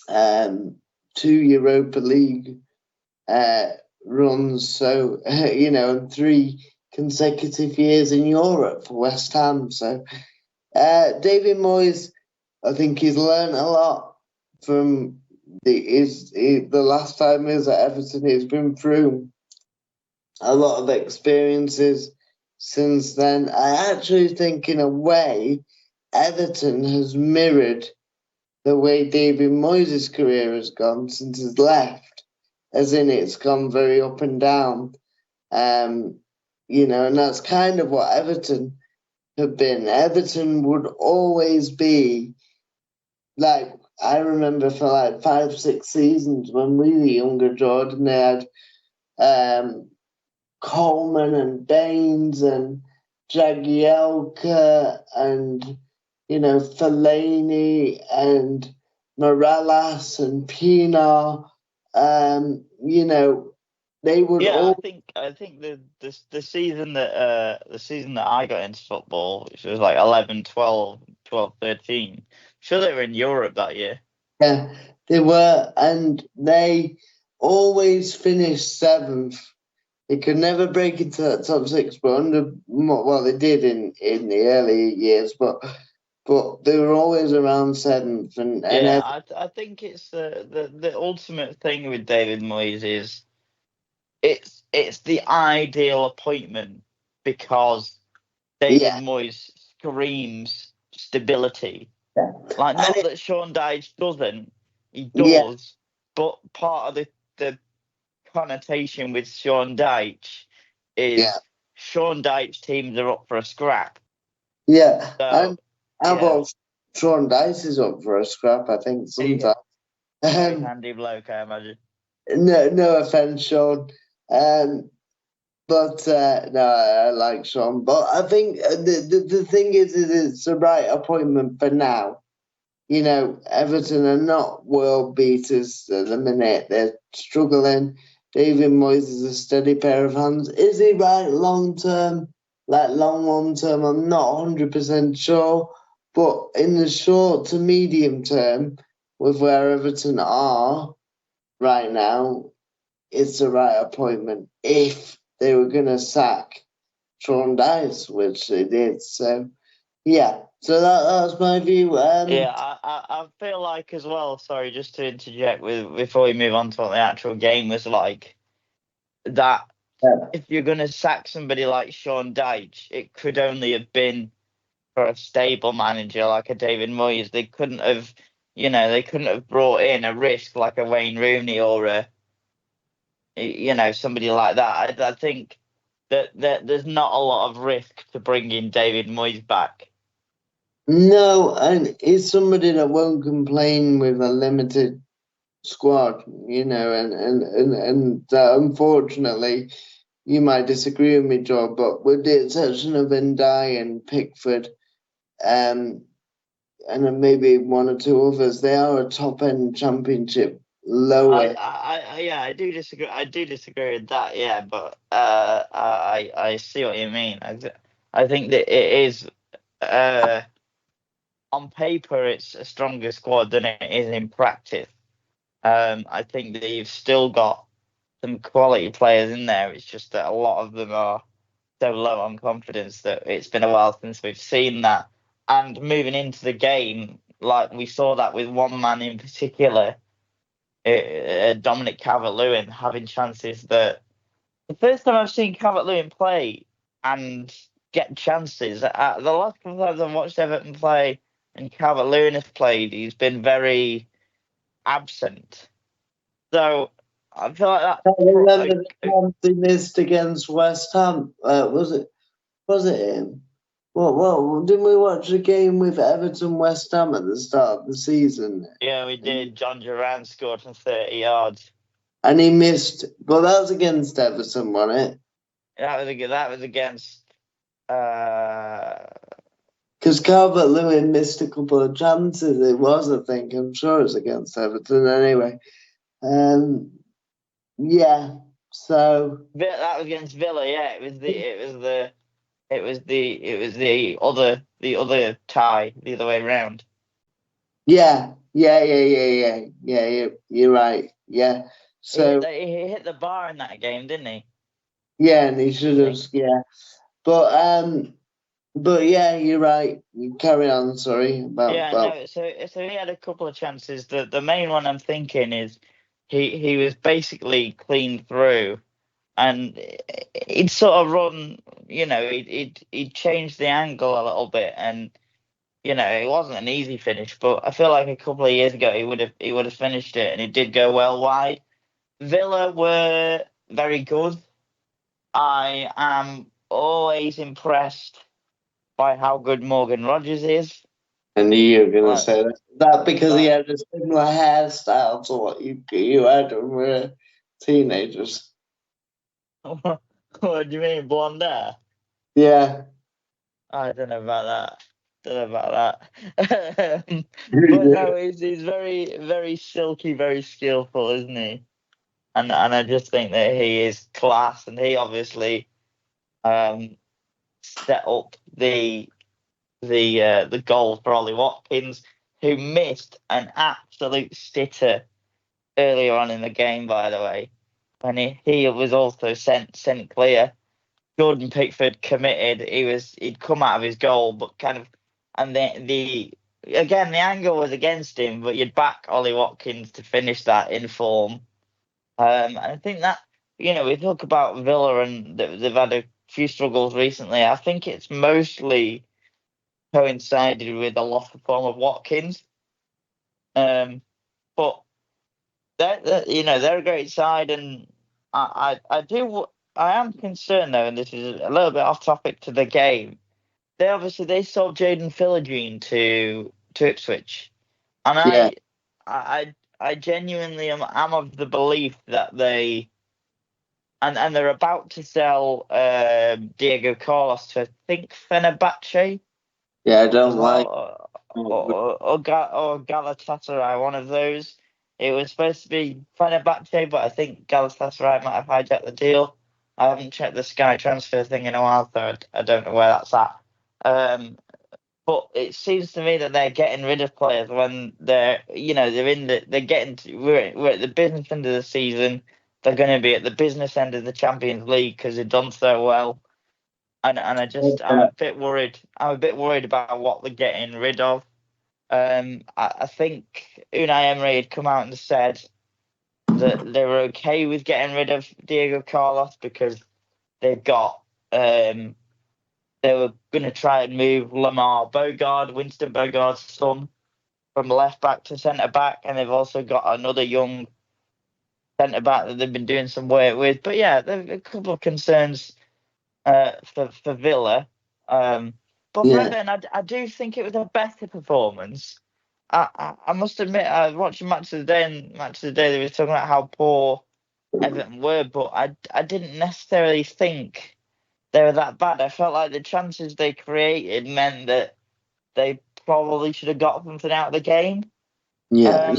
Speaker 1: 2 Europa League runs, so and 3 consecutive years in Europe for West Ham. So David Moyes, I think he's learned a lot from the last 5 years at Everton. He's been through a lot of experiences since then. I actually think, in a way, Everton has mirrored the way David Moyes' career has gone since he's left, as in it's gone very up and down. And that's kind of what Everton have been. Everton would always be, like, I remember for like 5-6 seasons when we were younger, Jordan, they had Coleman and Baines and Jagielka and Fellaini and Morales and Pienaar. They would all.
Speaker 2: I think the season that I got into football, which was like 11, 12, 12, 13. Sure, they were in Europe that year.
Speaker 1: Yeah, they were, and they always finished 7th. They could never break into that top 6, but they did in the early years, but they were always around 7th.
Speaker 2: I think it's the ultimate thing with David Moyes is it's the ideal appointment because David Moyes screams stability.
Speaker 1: Yeah.
Speaker 2: Like, not that Sean Dyche doesn't, he
Speaker 1: Yeah.
Speaker 2: does, but part of the connotation with Sean Dyche is Sean Dyche teams are up for a scrap.
Speaker 1: Yeah,
Speaker 2: So,
Speaker 1: about Sean Dyche is up for a scrap, I think, sometimes.
Speaker 2: Very handy bloke, I imagine.
Speaker 1: No offense, Sean. But no, I like Sean. But I think the thing is it's the right appointment for now. You know, Everton are not world beaters at the minute. They're struggling. David Moyes is a steady pair of hands. Is he right long term? Like long term, I'm not 100% sure. But in the short to medium term, with where Everton are right now, it's the right appointment if they were going to sack Sean Dyche, which they did. So, yeah. So that's my view.
Speaker 2: I feel like as well. Sorry, just to interject before we move on to what the actual game was like. That if you're going to sack somebody like Sean Dyche, it could only have been for a stable manager like a David Moyes. They couldn't have brought in a risk like a Wayne Rooney or somebody like that. I think that there's not a lot of risk to bringing David Moyes back.
Speaker 1: No, and he's somebody that won't complain with a limited squad, and unfortunately, you might disagree with me, Joe, but with the exception of Ndai and Pickford, and then maybe one or two others, they are a top-end championship lower.
Speaker 2: I do disagree. I do disagree with that. Yeah, but I see what you mean. I think that it is on paper it's a stronger squad than it is in practice. I think that you've still got some quality players in there. It's just that a lot of them are so low on confidence that it's been a while since we've seen that. And moving into the game, like we saw that with one man in particular, Dominic Calvert-Lewin having chances that the first time I've seen Calvert-Lewin play and get chances, the last couple of times I've watched Everton play and Calvert-Lewin has played, he's been very absent. So I feel like that.
Speaker 1: I remember the time they missed against West Ham. Was it him? Well, didn't we watch a game with Everton West Ham at the start of the season?
Speaker 2: Yeah, we did. John Duran scored from 30 yards.
Speaker 1: And he missed. Well, that was against Everton, wasn't it?
Speaker 2: That was against.
Speaker 1: Because Calvert-Lewin missed a couple of chances. It was, I think. I'm sure it was against Everton anyway. Yeah. So
Speaker 2: that was against Villa. Yeah, it was the other tie the other way around.
Speaker 1: Yeah. You're right. Yeah. So
Speaker 2: he hit the bar in that game, didn't he?
Speaker 1: Yeah, and he should have. Yeah, but yeah, you're right. You carry on. Sorry about.
Speaker 2: No. So he had a couple of chances. The main one I'm thinking is he was basically clean through, and he'd sort of run. He'd changed the angle a little bit, and it wasn't an easy finish. But I feel like a couple of years ago he would have finished it, and it did go well wide. Villa were very good. I am always impressed by how good Morgan Rogers is.
Speaker 1: I knew you were going to say that because he had a similar hairstyle to what you had when we were teenagers.
Speaker 2: What do you mean, blonde hair?
Speaker 1: Yeah.
Speaker 2: I don't know about that. But no, he's very, very silky, very skillful, isn't he? And I just think that he is class, and he obviously set up the the goal for Ollie Watkins, who missed an absolute sitter earlier on in the game, by the way, when he was also sent clear. Jordan Pickford committed. He'd come out of his goal, but kind of, and the again the angle was against him, but you'd back Ollie Watkins to finish that in form. And I think that we talk about Villa and they've had a few struggles recently. I think it's mostly coincided with a loss of form of Watkins. But they're a great side, and I am concerned though, and this is a little bit off topic to the game. They sold Jaden Philogene to Ipswich, and
Speaker 1: Yeah,
Speaker 2: I genuinely am of the belief that they're about to sell Diego Carlos to, I think, Fenerbahce
Speaker 1: yeah, I
Speaker 2: as
Speaker 1: don't like.
Speaker 2: well, or Galatasaray, one of those. It was supposed to be Fenerbahce, but I think Galatasaray might have hijacked the deal. I haven't checked the Sky transfer thing in a while, so I don't know where that's at. But it seems to me that they're getting rid of players when they're getting to, we're at the business end of the season. They're going to be at the business end of the Champions League because they've done so well. And I'm a bit worried. I'm a bit worried about what they're getting rid of. I think Unai Emery had come out and said that they were okay with getting rid of Diego Carlos because they've got they were going to try and move Lamar Bogard, Winston Bogard's son, from left back to centre back, and they've also got another young centre back that they've been doing some work with. But yeah, there's a couple of concerns for Villa. But for
Speaker 1: Yeah,
Speaker 2: Everton, I do think it was a better performance. I must admit, I was watching Match of the Day, and Match of the Day they were talking about how poor Everton were, but I didn't necessarily think they were that bad. I felt like the chances they created meant that they probably should have got something out of the game.
Speaker 1: yeah.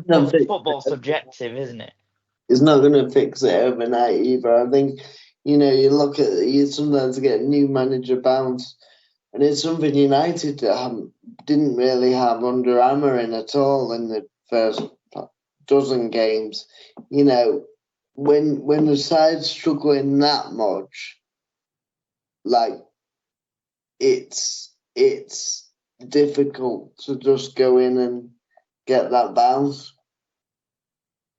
Speaker 2: But football's subjective, isn't it?
Speaker 1: It's not going to fix it overnight either. I think, you look at you sometimes get a new manager bounce, and it's something United didn't really have under hammering at all in the first dozen games. When the side's struggling that much, like it's difficult to just go in and get that bounce.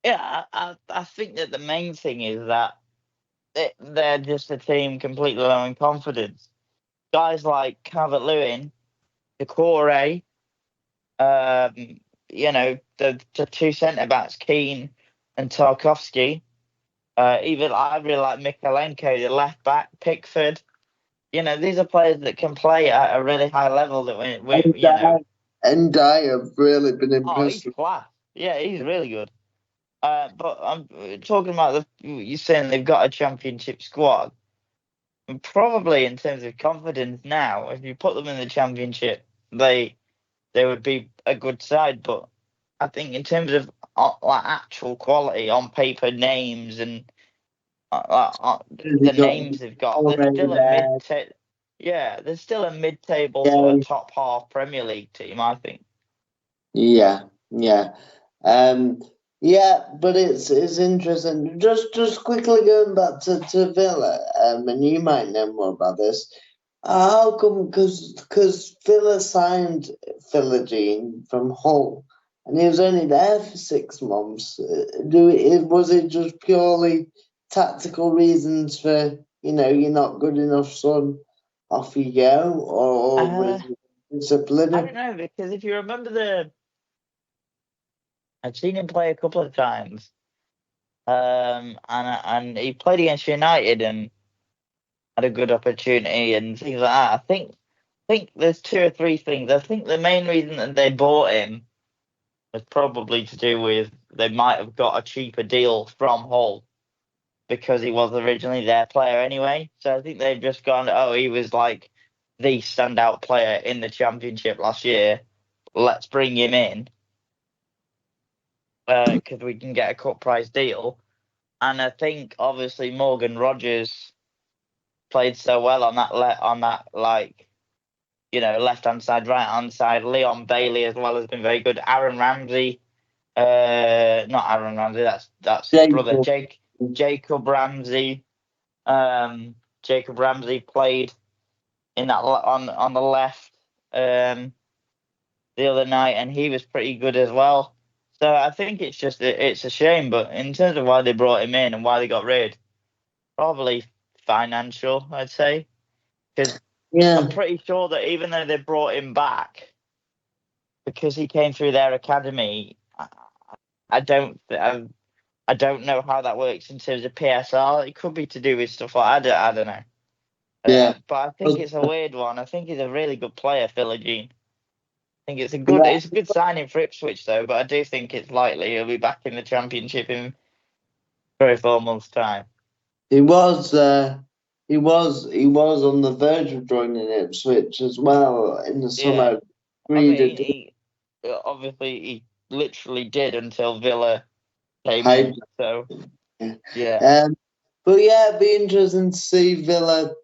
Speaker 2: Yeah, I think that the main thing is that they're just a team completely low in confidence. Guys like Calvert-Lewin, Decore, the two centre backs, Keane and Tarkovsky. Even I really like Mikalenko, the left back, Pickford. These are players that can play at a really high level. That
Speaker 1: And I have really been
Speaker 2: oh, he's
Speaker 1: impressed with.
Speaker 2: class. Yeah, he's really good. But I'm talking about you're saying they've got a championship squad. And probably in terms of confidence now, if you put them in the championship, they would be a good side. But I think in terms of like actual quality on paper, names and the
Speaker 1: They've got
Speaker 2: names they've got, they're
Speaker 1: already
Speaker 2: still a
Speaker 1: there.
Speaker 2: they're still a mid-table sort
Speaker 1: Yeah,
Speaker 2: of top half Premier League team, I think.
Speaker 1: yeah, yeah. Um, yeah, but it's interesting. Just quickly going back to Villa, and you might know more about this. How come? Because Villa signed Philogene from Hull, and he was only there for 6 months. Was it just purely tactical reasons for you're not good enough, son? Off you go, or was
Speaker 2: Uh,
Speaker 1: it
Speaker 2: I
Speaker 1: disciplinary?
Speaker 2: don't know because if you remember I've seen him play a couple of times, and he played against United and had a good opportunity and things like that. I think there's two or three things. I think the main reason that they bought him was probably to do with they might have got a cheaper deal from Hull because he was originally their player anyway. So I think they've just gone, oh, he was like the standout player in the championship last year. Let's bring him in because we can get a cut price deal. And I think obviously Morgan Rogers played so well on that like left hand side, right hand side. Leon Bailey as well has been very good. Aaron Ramsey, not Aaron Ramsey. That's his brother, Jacob Ramsey. Jacob Ramsey played in that on the left the other night, and he was pretty good as well. So I think it's a shame, but in terms of why they brought him in and why they got rid, probably financial, I'd say, because I'm pretty sure that even though they brought him back because he came through their academy, I don't know how that works in terms of PSR. It could be to do with stuff like I don't know. But I think it's a weird one. I think he's a really good player, Philogene. I think it's a good signing for Ipswich though, but I do think it's likely he'll be back in the Championship in 3 or 4 months' time.
Speaker 1: He was on the verge of joining Ipswich as well in the summer.
Speaker 2: He literally did until Villa came in. So
Speaker 1: but it'd be interesting to see Villa.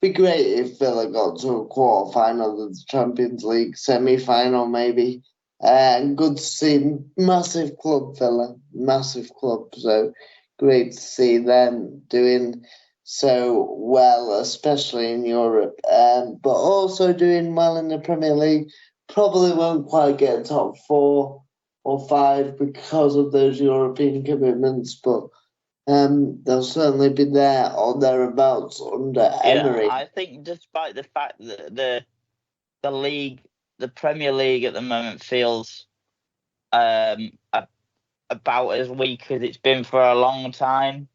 Speaker 1: Be great if Villa got to a quarter final of the Champions League, semi-final maybe. And good to see massive club Villa, massive club. So great to see them doing so well, especially in Europe. But also doing well in the Premier League. Probably won't quite get top 4 or 5 because of those European commitments, but they'll certainly be there or thereabouts under Emery.
Speaker 2: I think despite the fact that the league, the Premier League at the moment feels about as weak as it's been for a long time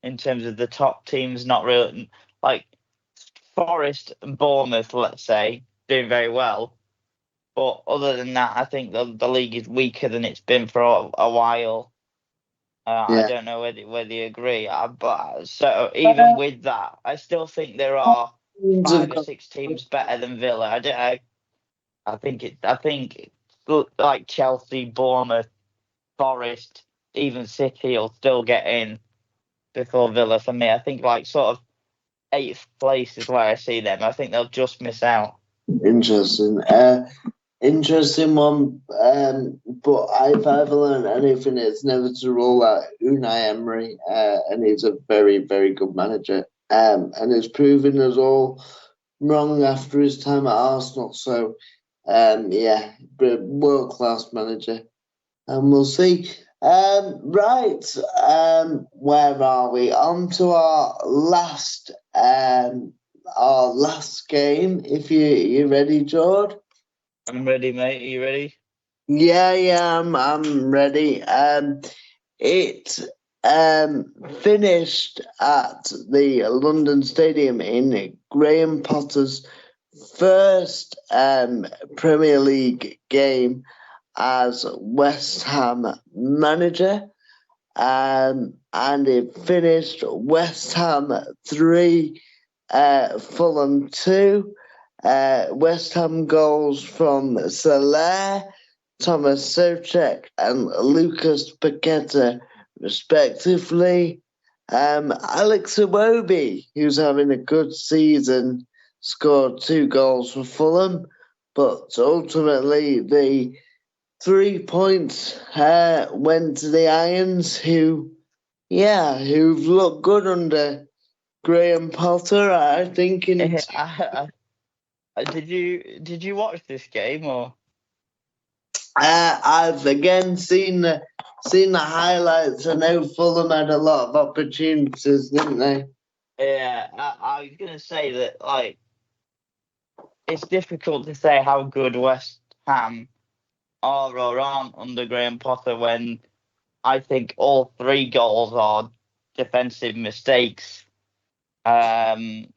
Speaker 2: in terms of the top teams. Not really, like Forest and Bournemouth, let's say, doing very well. But other than that, I think the league is weaker than it's been for a while. I don't know whether you agree, but so even with that, I still think there are 5 or 6 teams better than Villa. I think like Chelsea, Bournemouth, Forest, even City will still get in before Villa for me. I think like sort of 8th place is where I see them. I think they'll just miss out.
Speaker 1: Interesting one. But if I've learned anything, it's never to rule out Unai Emery, and he's a very, very good manager. And he's proven us all wrong after his time at Arsenal. So, world class manager, and we'll see. Right, where are we? On to our last game. If you ready, George?
Speaker 2: I'm ready, mate. Are you ready?
Speaker 1: Yeah, I'm ready. It finished at the London Stadium in Graham Potter's first Premier League game as West Ham manager, and it finished West Ham 3, Fulham 2. West Ham goals from Soler, Thomas Soucek, and Lucas Paqueta, respectively. Alex Iwobi, who's having a good season, scored 2 goals for Fulham, but ultimately the 3 points went to the Irons, who've looked good under Graham Potter. I think
Speaker 2: Did you watch this game or?
Speaker 1: I've again seen the highlights. I know Fulham had a lot of opportunities, didn't they?
Speaker 2: Yeah, I was gonna say that like it's difficult to say how good West Ham are or aren't under Graham Potter when I think all 3 goals are defensive mistakes. The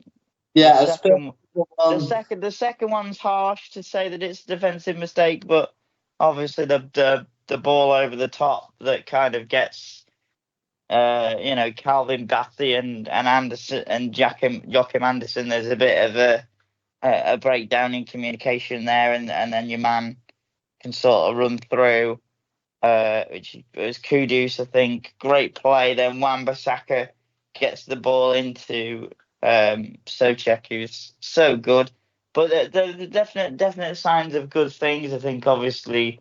Speaker 2: second one's harsh to say that it's a defensive mistake, but obviously the ball over the top that kind of gets Calvin Bassey and Anderson and Joachim Anderson. There's a bit of a breakdown in communication there, and then your man can sort of run through, which was Kudus, I think. Great play. Then Wan-Bissaka gets the ball into Soucek, who's so good. But the definite signs of good things. I think obviously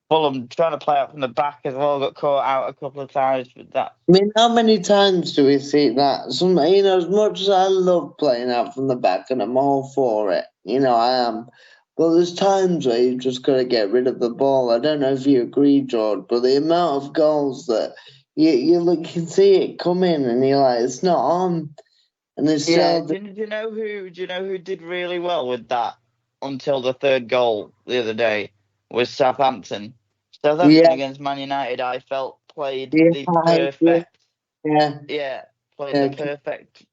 Speaker 2: Fulham trying to play out from the back as well got caught out a couple of times, but that.
Speaker 1: I mean, how many times do we see that? As much as I love playing out from the back and I'm all for it, I am. But there's times where you've just got to get rid of the ball. I don't know if you agree, George, but the amount of goals that you can see it coming and you're like, it's not on. And it's
Speaker 2: Yeah,
Speaker 1: still,
Speaker 2: do you know who did really well with that until the third goal the other day was Southampton. Southampton
Speaker 1: yeah,
Speaker 2: against Man United, I felt played
Speaker 1: yeah,
Speaker 2: the perfect.
Speaker 1: yeah,
Speaker 2: Yeah, played the
Speaker 1: yeah.
Speaker 2: perfect.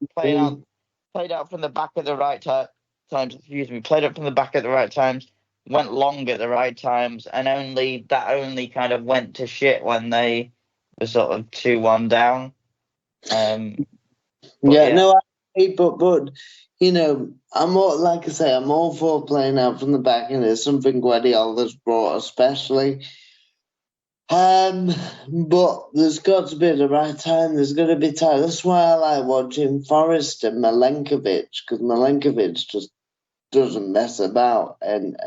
Speaker 2: Played out from the back at the right times. Excuse me. Played up from the back at the right times. Went long at the right times, and only kind of went to shit when they were sort of 2-1 down. But
Speaker 1: Yeah,
Speaker 2: yeah.
Speaker 1: no, but I'm all like I say, I'm all for playing out from the back, and it's something Guardiola's brought, especially. But there's got to be the right time. There's got to be time. That's why I like watching Forrest and Milenkovic, because Milenkovic just doesn't mess about, and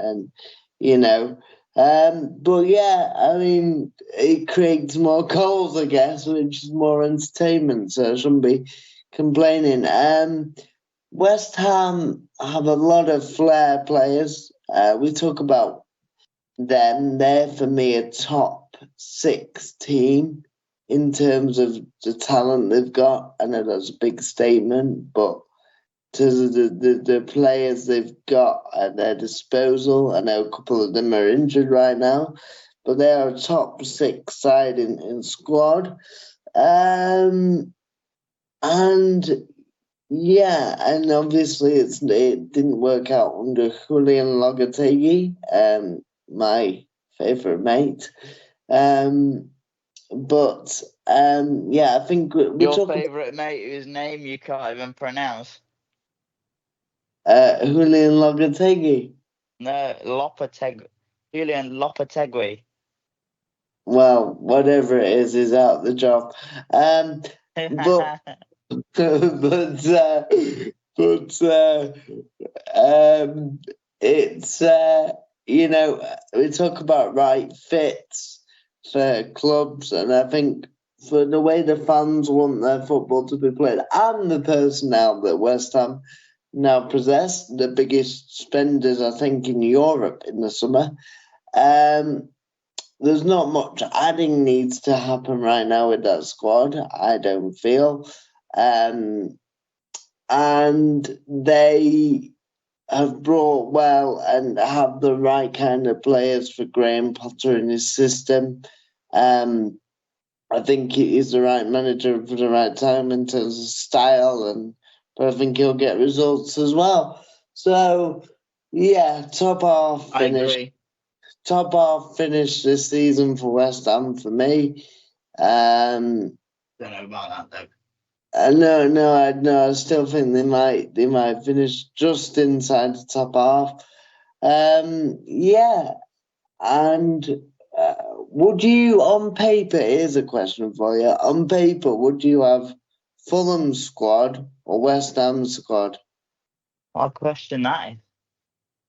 Speaker 1: you know. But yeah, I mean, it creates more goals, I guess, which is more entertainment. So I shouldn't be complaining. West Ham have a lot of flair players. We talk about them. They're for me a top six team in terms of the talent they've got. I know that's a big statement, but to the players they've got at their disposal, I know a couple of them are injured right now, but they are a top six side in squad. And yeah, and obviously it didn't work out under Julian Lopetegui, my favourite mate. But yeah, I think we're
Speaker 2: Your
Speaker 1: talking
Speaker 2: favourite mate whose name you can't even pronounce.
Speaker 1: Julian Lopetegui.
Speaker 2: No, Julian Lopetegui.
Speaker 1: Well, whatever it is, he's out the job. But but it's we talk about right fits for clubs, and I think for the way the fans want their football to be played and the personnel that West Ham now possess, the biggest spenders I think in Europe in the summer. Um, there's not much adding needs to happen right now with that squad, I don't feel. Um, and they have brought well and have the right kind of players for Graham Potter in his system. Um, I think he's the right manager for the right time in terms of style, but I think he'll get results as well. So yeah,
Speaker 2: I agree.
Speaker 1: top half finish this season for West Ham for me. Um,
Speaker 2: Don't know about that though.
Speaker 1: no, I still think they might finish just inside the top half. Yeah, and would you, on paper? Here's a question for you. On paper, would you have Fulham squad or West Ham squad?
Speaker 2: What question that is.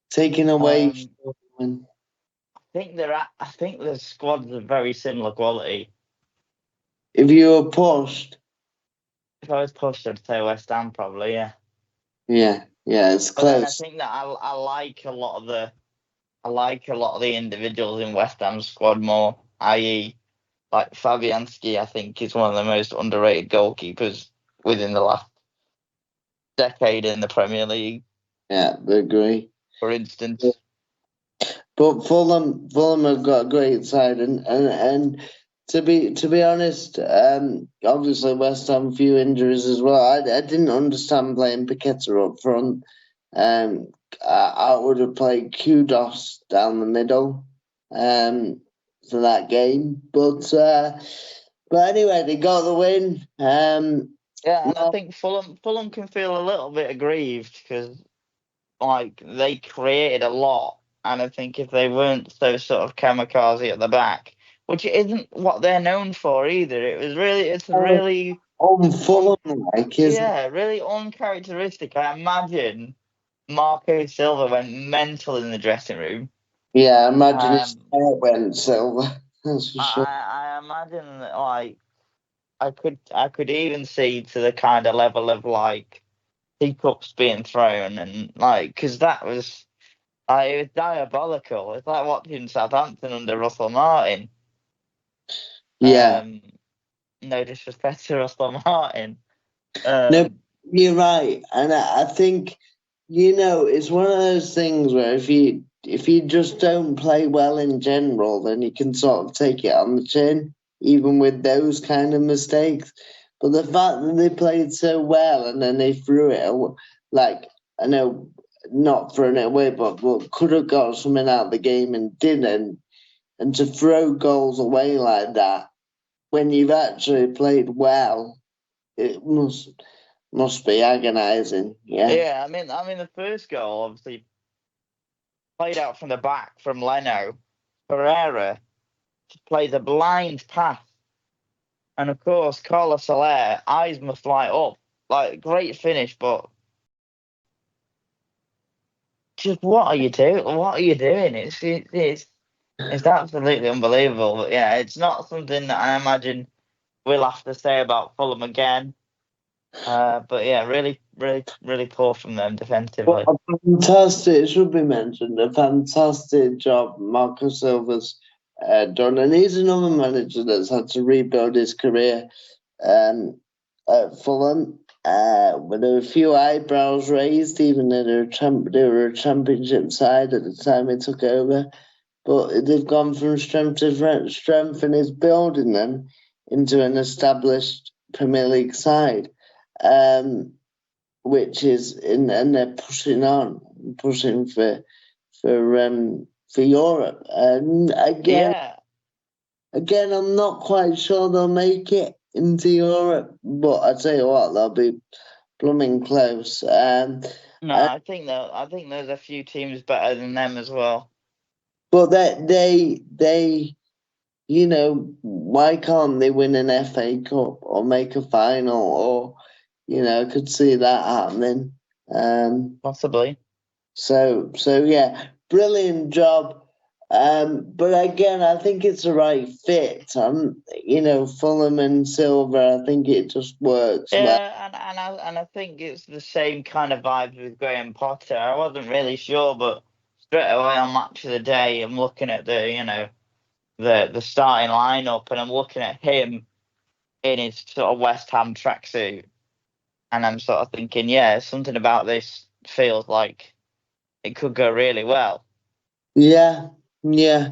Speaker 1: Taking away,
Speaker 2: I think the squads are very similar quality.
Speaker 1: if you were pushed,
Speaker 2: If I was pushed, I'd say West Ham probably, yeah.
Speaker 1: yeah, it's
Speaker 2: But then I
Speaker 1: close.
Speaker 2: think that I like a lot of the individuals in West Ham's squad more, i.e., like Fabianski. I think is one of the most underrated goalkeepers within the last decade in the Premier League,
Speaker 1: Yeah, I agree.
Speaker 2: for instance.
Speaker 1: But Fulham have got a great side, and to be honest, obviously West Ham few injuries as well. I didn't understand playing Paqueta up front. Um, I would have played Kudos down the middle, for that game. But anyway, they got the win.
Speaker 2: Yeah, and I
Speaker 1: No,
Speaker 2: think Fulham can feel a little bit aggrieved because like they created a lot, and I think if they weren't so sort of kamikaze at the back, which isn't what they're known for either, it's really
Speaker 1: on Fulham, like, isn't
Speaker 2: really uncharacteristic. I imagine Marco Silva went mental in the dressing room.
Speaker 1: Yeah, imagine his
Speaker 2: Um,
Speaker 1: hair went silver. That's for sure.
Speaker 2: I imagine that, like, I could even see to the kind of level of like teacups being thrown and like because that was it was diabolical. It's like watching Southampton under Russell Martin.
Speaker 1: Yeah.
Speaker 2: No disrespect to Russell Martin.
Speaker 1: No,
Speaker 2: Um,
Speaker 1: you're right, and I think it's one of those things where if you just don't play well in general, then you can sort of take it on the chin, even with those kind of mistakes. But the fact that they played so well and then they threw it like I know not throwing it away, but could have got something out of the game and didn't, and to throw goals away like that when you've actually played well, it must be agonising. Yeah.
Speaker 2: yeah, I mean the first goal obviously played out from the back from Leno. Pereira plays a blind pass, and of course Carlos Soler eyes must light up. Like great finish, but just what are you doing? What are you doing? It's absolutely unbelievable. But yeah, it's not something that I imagine we'll have to say about Fulham again. But yeah, really, really, really poor from them
Speaker 1: What
Speaker 2: defensively.
Speaker 1: a fantastic, it should be mentioned, a fantastic job Marco Silva's done. And he's another manager that's had to rebuild his career at Fulham with a few eyebrows raised, even though they were a championship side at the time he took over. But they've gone from strength to strength and is building them into an established Premier League side. Which is and they're pushing for Europe. And
Speaker 2: Yeah,
Speaker 1: again, I'm not quite sure they'll make it into Europe, but I tell you what, they'll be blooming close.
Speaker 2: no, I think there's a few teams better than them as well.
Speaker 1: But they why can't they win an FA Cup or make a final or could see that happening.
Speaker 2: Possibly.
Speaker 1: So yeah, brilliant job. But again, I think it's the right fit. Fulham and Silver, I think it just works well.
Speaker 2: Yeah, and I think it's the same kind of vibes with Graham Potter. I wasn't really sure, but straight away on Match of the Day, I'm looking at the starting lineup, and I'm looking at him in his sort of West Ham tracksuit, and I'm sort of thinking, yeah, something about this feels like it could go really well.
Speaker 1: Yeah, yeah.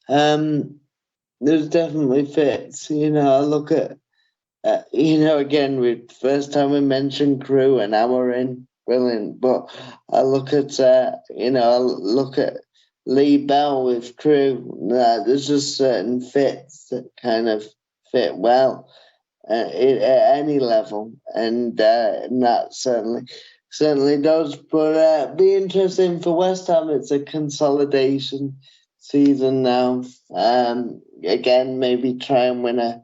Speaker 1: There's definitely fits. I look at again, first time we mentioned Crew and now we're in brilliant. But I look at Lee Bell with Crew. There's just certain fits that kind of fit well at any level, and that certainly does. But be interesting for West Ham. It's a consolidation season now. Again, maybe try and win a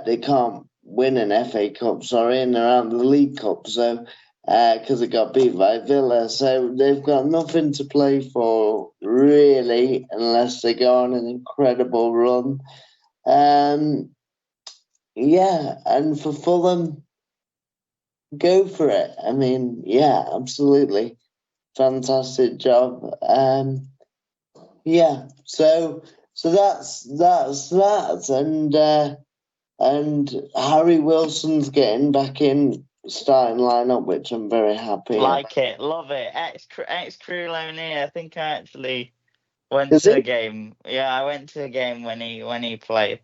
Speaker 1: they can't win an FA Cup, sorry, and they're out of the League Cup, so because they got beat by Villa, so they've got nothing to play for really, unless they go on an incredible run. Yeah, and for Fulham, go for it. I mean, yeah, absolutely, fantastic job. Yeah, so that's that, and Harry Wilson's getting back in starting lineup, which I'm very happy about.
Speaker 2: Like it, love it. Ex Crew Lowney. I think I actually went
Speaker 1: Is
Speaker 2: to a
Speaker 1: it?
Speaker 2: game. Yeah, I went to a game when he played.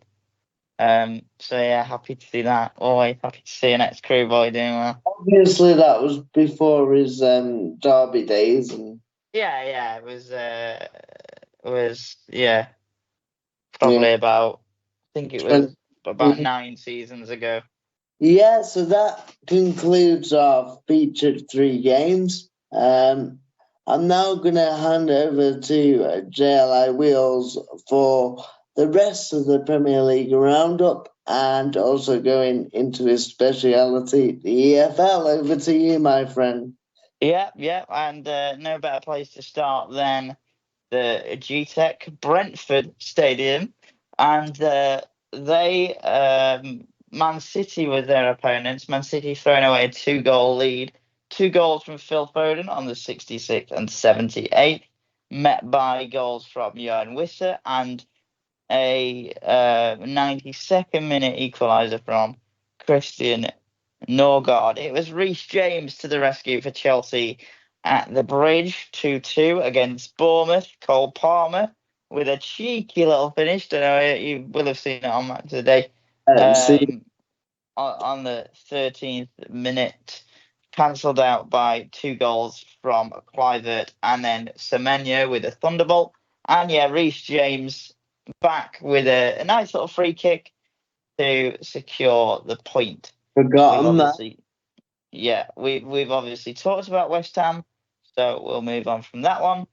Speaker 2: So yeah, happy to see that. Always happy to see an ex Crew boy doing well.
Speaker 1: Obviously, that was before his Derby days, and
Speaker 2: Yeah, yeah, it was yeah,
Speaker 1: yeah,
Speaker 2: probably about I think it
Speaker 1: 20.
Speaker 2: was about 9 seasons ago.
Speaker 1: Yeah. So that concludes our featured three games. I'm now going to hand over to JLI Wheels for the rest of the Premier League roundup and also going into his speciality, the EFL. Over to you, my friend.
Speaker 2: Yeah, yeah, and no better place to start than the GTEC Brentford Stadium, and Man City were their opponents. Man City throwing away a 2-goal lead, 2 goals from Phil Foden on the 66th and 78th, met by goals from Johan Wissa and a 92nd minute equaliser from Christian Norgard. It was Reece James to the rescue for Chelsea at the Bridge, 2-2 against Bournemouth. Cole Palmer with a cheeky little finish. Don't know, you will have seen it on Match of the Day.
Speaker 1: See,
Speaker 2: On the 13th minute, cancelled out by 2 goals from Kluivert and then Semenyo with a thunderbolt. And yeah, Reece James back with a nice little free kick to secure the point.
Speaker 1: forgotten that.
Speaker 2: We've obviously talked about West Ham, so we'll move on from that one.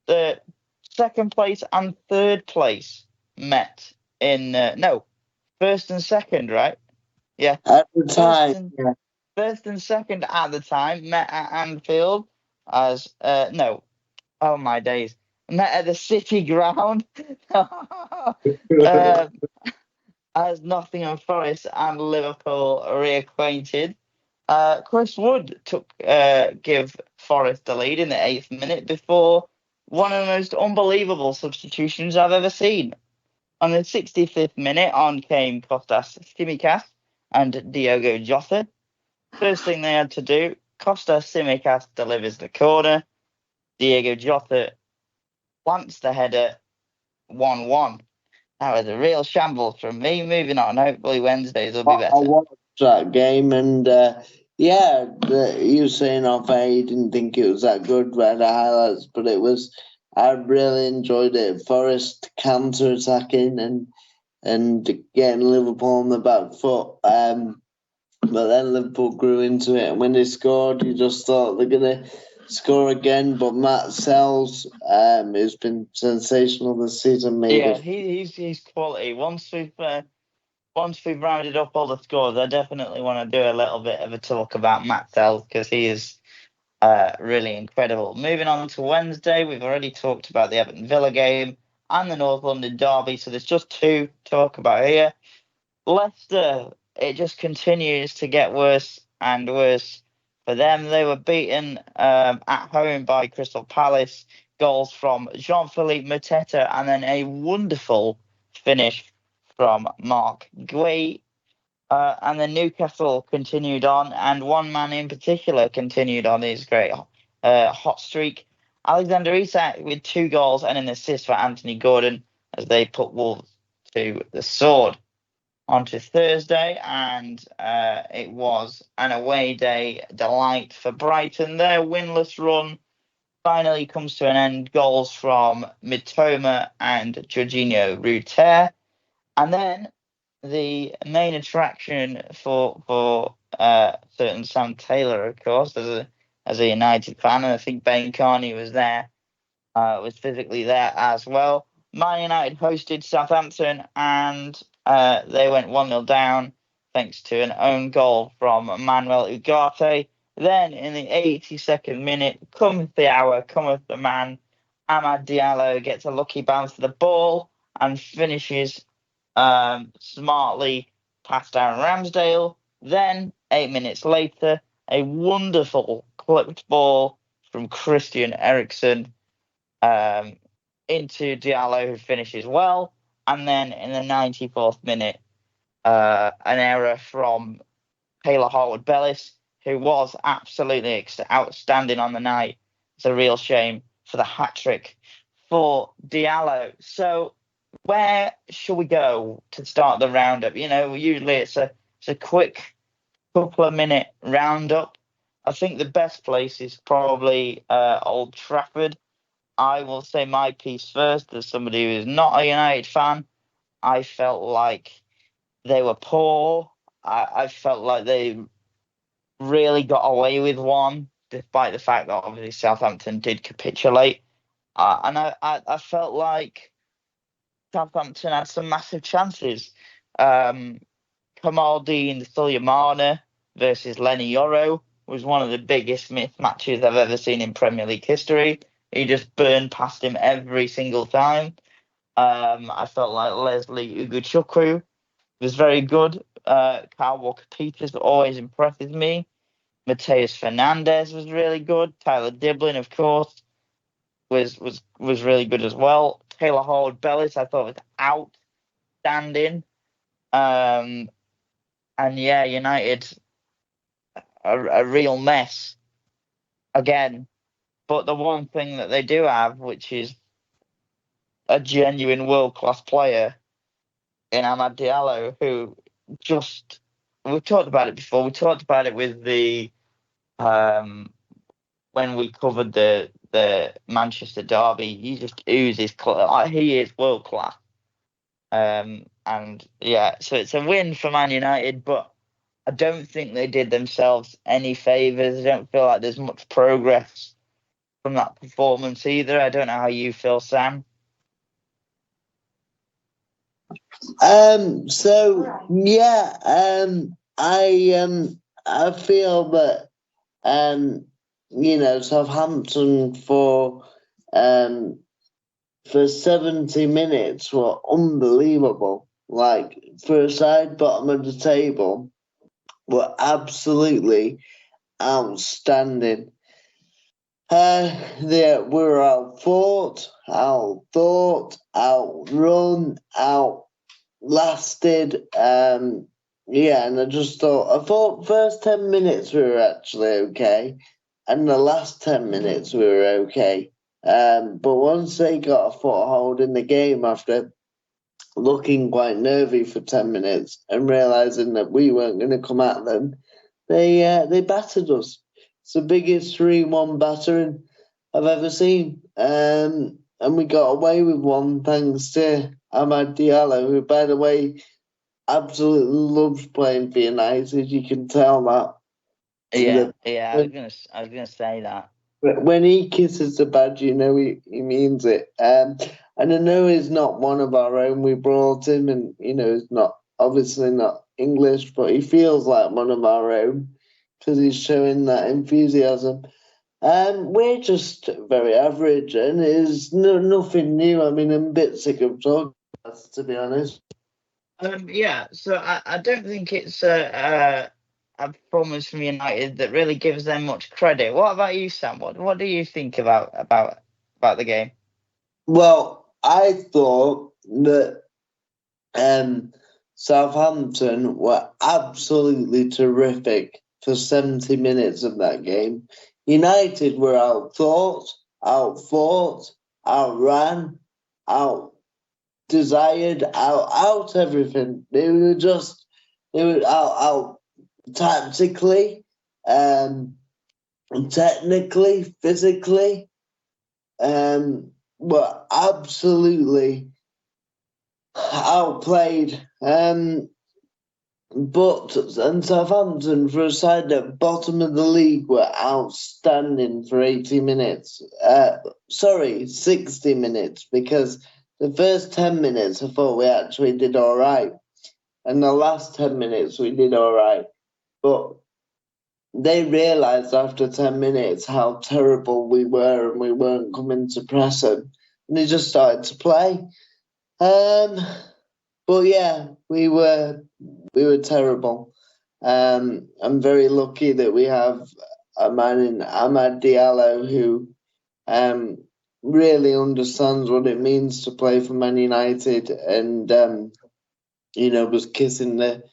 Speaker 2: The second place and third place met in first and second, right? Yeah,
Speaker 1: At the
Speaker 2: first
Speaker 1: time,
Speaker 2: and
Speaker 1: yeah.
Speaker 2: first and second at the time met at Anfield as no, oh my days, met at the City ground. uh, as Nottingham Forest and Liverpool reacquainted. Chris Wood took give Forest the lead in the 8th minute before one of the most unbelievable substitutions I've ever seen. On the 65th minute, on came Kostas Tsimikas and Diogo Jota. First thing they had to do, Kostas Tsimikas delivers the corner. Diogo Jota plants the header, 1-1. That was a real shambles from me. Moving on. Hopefully Wednesdays will be
Speaker 1: I
Speaker 2: better.
Speaker 1: watched that game, and you saying off air you didn't think it was that good, read the highlights, but it was. I really enjoyed it. Forest counter attacking and getting Liverpool on the back foot. But then Liverpool grew into it, and when they scored, you just thought they're gonna score again. But Matt Sells has been sensational this season. Made
Speaker 2: Yeah,
Speaker 1: it.
Speaker 2: he's quality. Once we've rounded up all the scores, I definitely want to do a little bit of a talk about Matt Sells because he is really incredible. Moving on to Wednesday, we've already talked about the Everton Villa game and the North London derby, so there's just two to talk about here. Leicester, it just continues to get worse and worse for them. They were beaten at home by Crystal Palace, goals from Jean-Philippe Mateta, and then a wonderful finish from Mark Guay. And then Newcastle continued on, and one man in particular continued on his great hot streak. Alexander Isak with 2 goals and an assist for Anthony Gordon as they put Wolves to the sword. On to Thursday, and it was an away day delight for Brighton. Their winless run finally comes to an end. Goals from Mitoma and Jorginho Ruter. And then the main attraction for certain Sam Taylor, of course, as a United fan, and I think Ben Carney was physically there as well. Man United hosted Southampton and they went 1-0 down thanks to an own goal from Manuel Ugarte. Then in the 82nd minute, cometh the hour, cometh the man. Amad Diallo gets a lucky bounce to the ball and finishes smartly past Aaron Ramsdale. Then, 8 minutes later, a wonderful clipped ball from Christian Eriksen into Diallo, who finishes well. And then in the 94th minute, an error from Taylor Harwood-Bellis, who was absolutely outstanding on the night. It's a real shame for the hat-trick for Diallo. So where shall we go to start the roundup? Usually it's a quick couple of minute roundup. I think the best place is probably Old Trafford. I will say my piece first as somebody who is not a United fan. I felt like they were poor. I felt like they really got away with one, despite the fact that obviously Southampton did capitulate. And I felt like Southampton had some massive chances. Kamaldeen Sulemana versus Lenny Yoro was one of the biggest mismatches I've ever seen in Premier League history. He just burned past him every single time. I felt like Leslie Ugochukwu was very good. Kyle Walker-Peters always impresses me. Mateus Fernandes was really good. Tyler Diblin, of course, was really good as well. Taylor Howard-Bellis, I thought, was outstanding. And yeah, United, a real mess again. But the one thing that they do have, which is a genuine world-class player in Amad Diallo, who just, we've talked about it before. We talked about it with the when we covered the Manchester derby. He just oozes. He is world class. And yeah, so it's a win for Man United, but I don't think they did themselves any favours. I don't feel like there's much progress from that performance either. I don't know how you feel, Sam.
Speaker 1: So yeah, I feel that Southampton for 70 minutes were unbelievable. Like, for a side bottom of the table, were absolutely outstanding. They were outfought, outrun, outlasted. And I thought first 10 minutes we were actually okay, and the last 10 minutes we were okay. But once they got a foothold in the game after looking quite nervy for 10 minutes and realising that we weren't going to come at them, they battered us. It's the biggest 3-1 battering I've ever seen. And we got away with one thanks to Amad Diallo, who, by the way, absolutely loves playing for United. You can tell that.
Speaker 2: Yeah, I was gonna say that.
Speaker 1: When he kisses the badge, you know he means it. And I know he's not one of our own. We brought him, and he's not obviously not English, but he feels like one of our own because he's showing that enthusiasm. We're just very average, and it's nothing new. I mean, I'm a bit sick of talking about it, to be honest.
Speaker 2: So I don't think it's a performance from United that really gives them much credit. What about you, Sam? What do you think about the game?
Speaker 1: Well, I thought that Southampton were absolutely terrific for 70 minutes of that game. United were outthought, outfought, outran, outdesired, out everything. They were out tactically, technically, physically, were absolutely outplayed. But Southampton, for a side at bottom of the league, were outstanding for 80 minutes. 60 minutes, because the first 10 minutes I thought we actually did all right. And the last 10 minutes we did all right. But they realised after 10 minutes how terrible we were and we weren't coming to press them. And they just started to play. But yeah, we were terrible. I'm very lucky that we have a man in Amad Diallo who really understands what it means to play for Man United, and was kissing the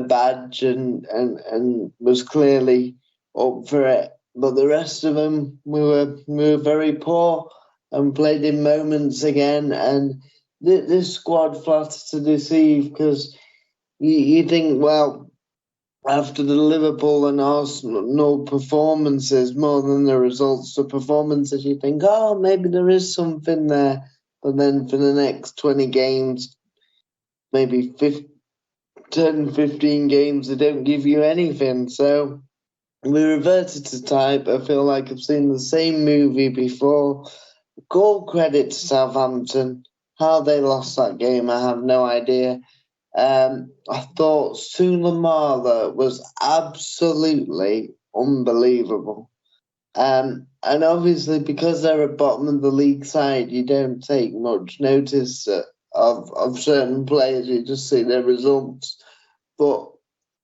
Speaker 1: badge and was clearly up for it. But the rest of them, we were very poor and played in moments again. And this squad flatters to deceive, because you think, well, after the Liverpool and Arsenal performances, more than the results, the performances, you think, oh, maybe there is something there. But then for the next 20 games, maybe 10, 15 games, they don't give you anything. So we reverted to type. I feel like I've seen the same movie before. All credit to Southampton. How they lost that game, I have no idea. I thought Sulemala was absolutely unbelievable. And obviously, because they're at bottom of the league side, you don't take much notice of certain players. You just see their results. But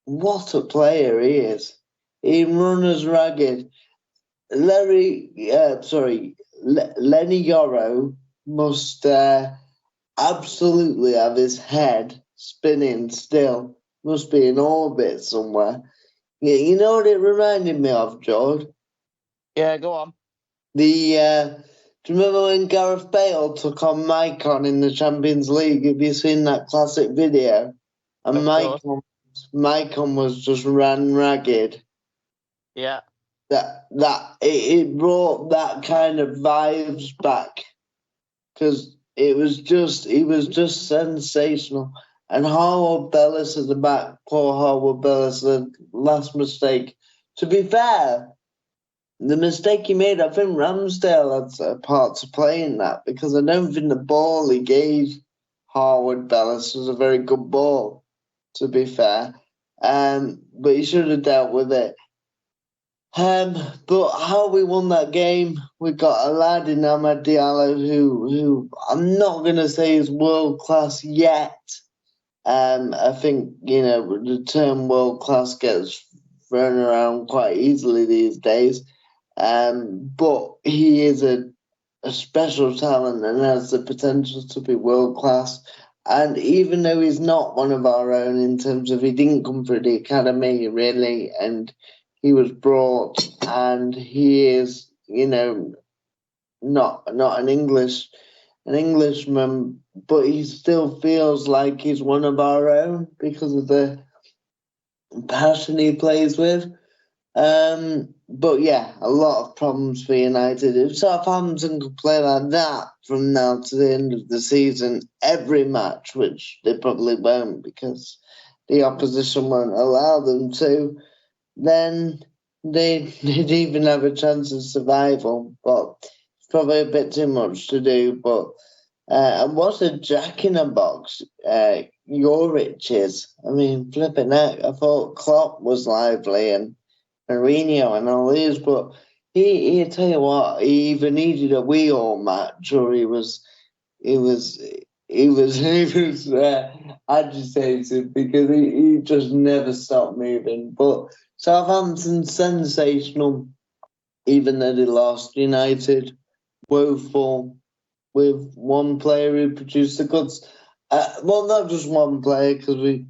Speaker 1: what a player he is! He runs ragged. Lenny Yoro must absolutely have his head spinning still. Must be in orbit somewhere. Yeah, you know what it reminded me of, George?
Speaker 2: Yeah, go on.
Speaker 1: Do you remember when Gareth Bale took on Maicon in the Champions League? Have you seen that classic video? And Maicon was just ran ragged.
Speaker 2: Yeah.
Speaker 1: It brought that kind of vibes back because he was just sensational. And Harwood Bellis at the back, poor Harwood Bellis, the last mistake. To be fair, the mistake he made, I think Ramsdale had a part to play in that because I don't think the ball he gave Harwood Bellis was a very good ball, to be fair. But he should have dealt with it. But how we won that game, we got a lad in Amad Diallo who I'm not going to say is world class yet. I think, the term world class gets thrown around quite easily these days. But he is a special talent and has the potential to be world class. And even though he's not one of our own in terms of he didn't come through the academy really, and he was brought, and he is, not an Englishman, but he still feels like he's one of our own because of the passion he plays with. But yeah, a lot of problems for United. If Southampton could play like that from now to the end of the season, every match, which they probably won't because the opposition won't allow them to, then they'd even have a chance of survival. But it's probably a bit too much to do. But and what's a jack in a box? Yorich is. I mean, flipping out. I thought Klopp was lively and Mourinho and all these, but he tell you what, he either needed a wheel match or he was agitated because he just never stopped moving. But Southampton's sensational, even though they lost. United woeful with one player who produced the goods. Well, not just one player because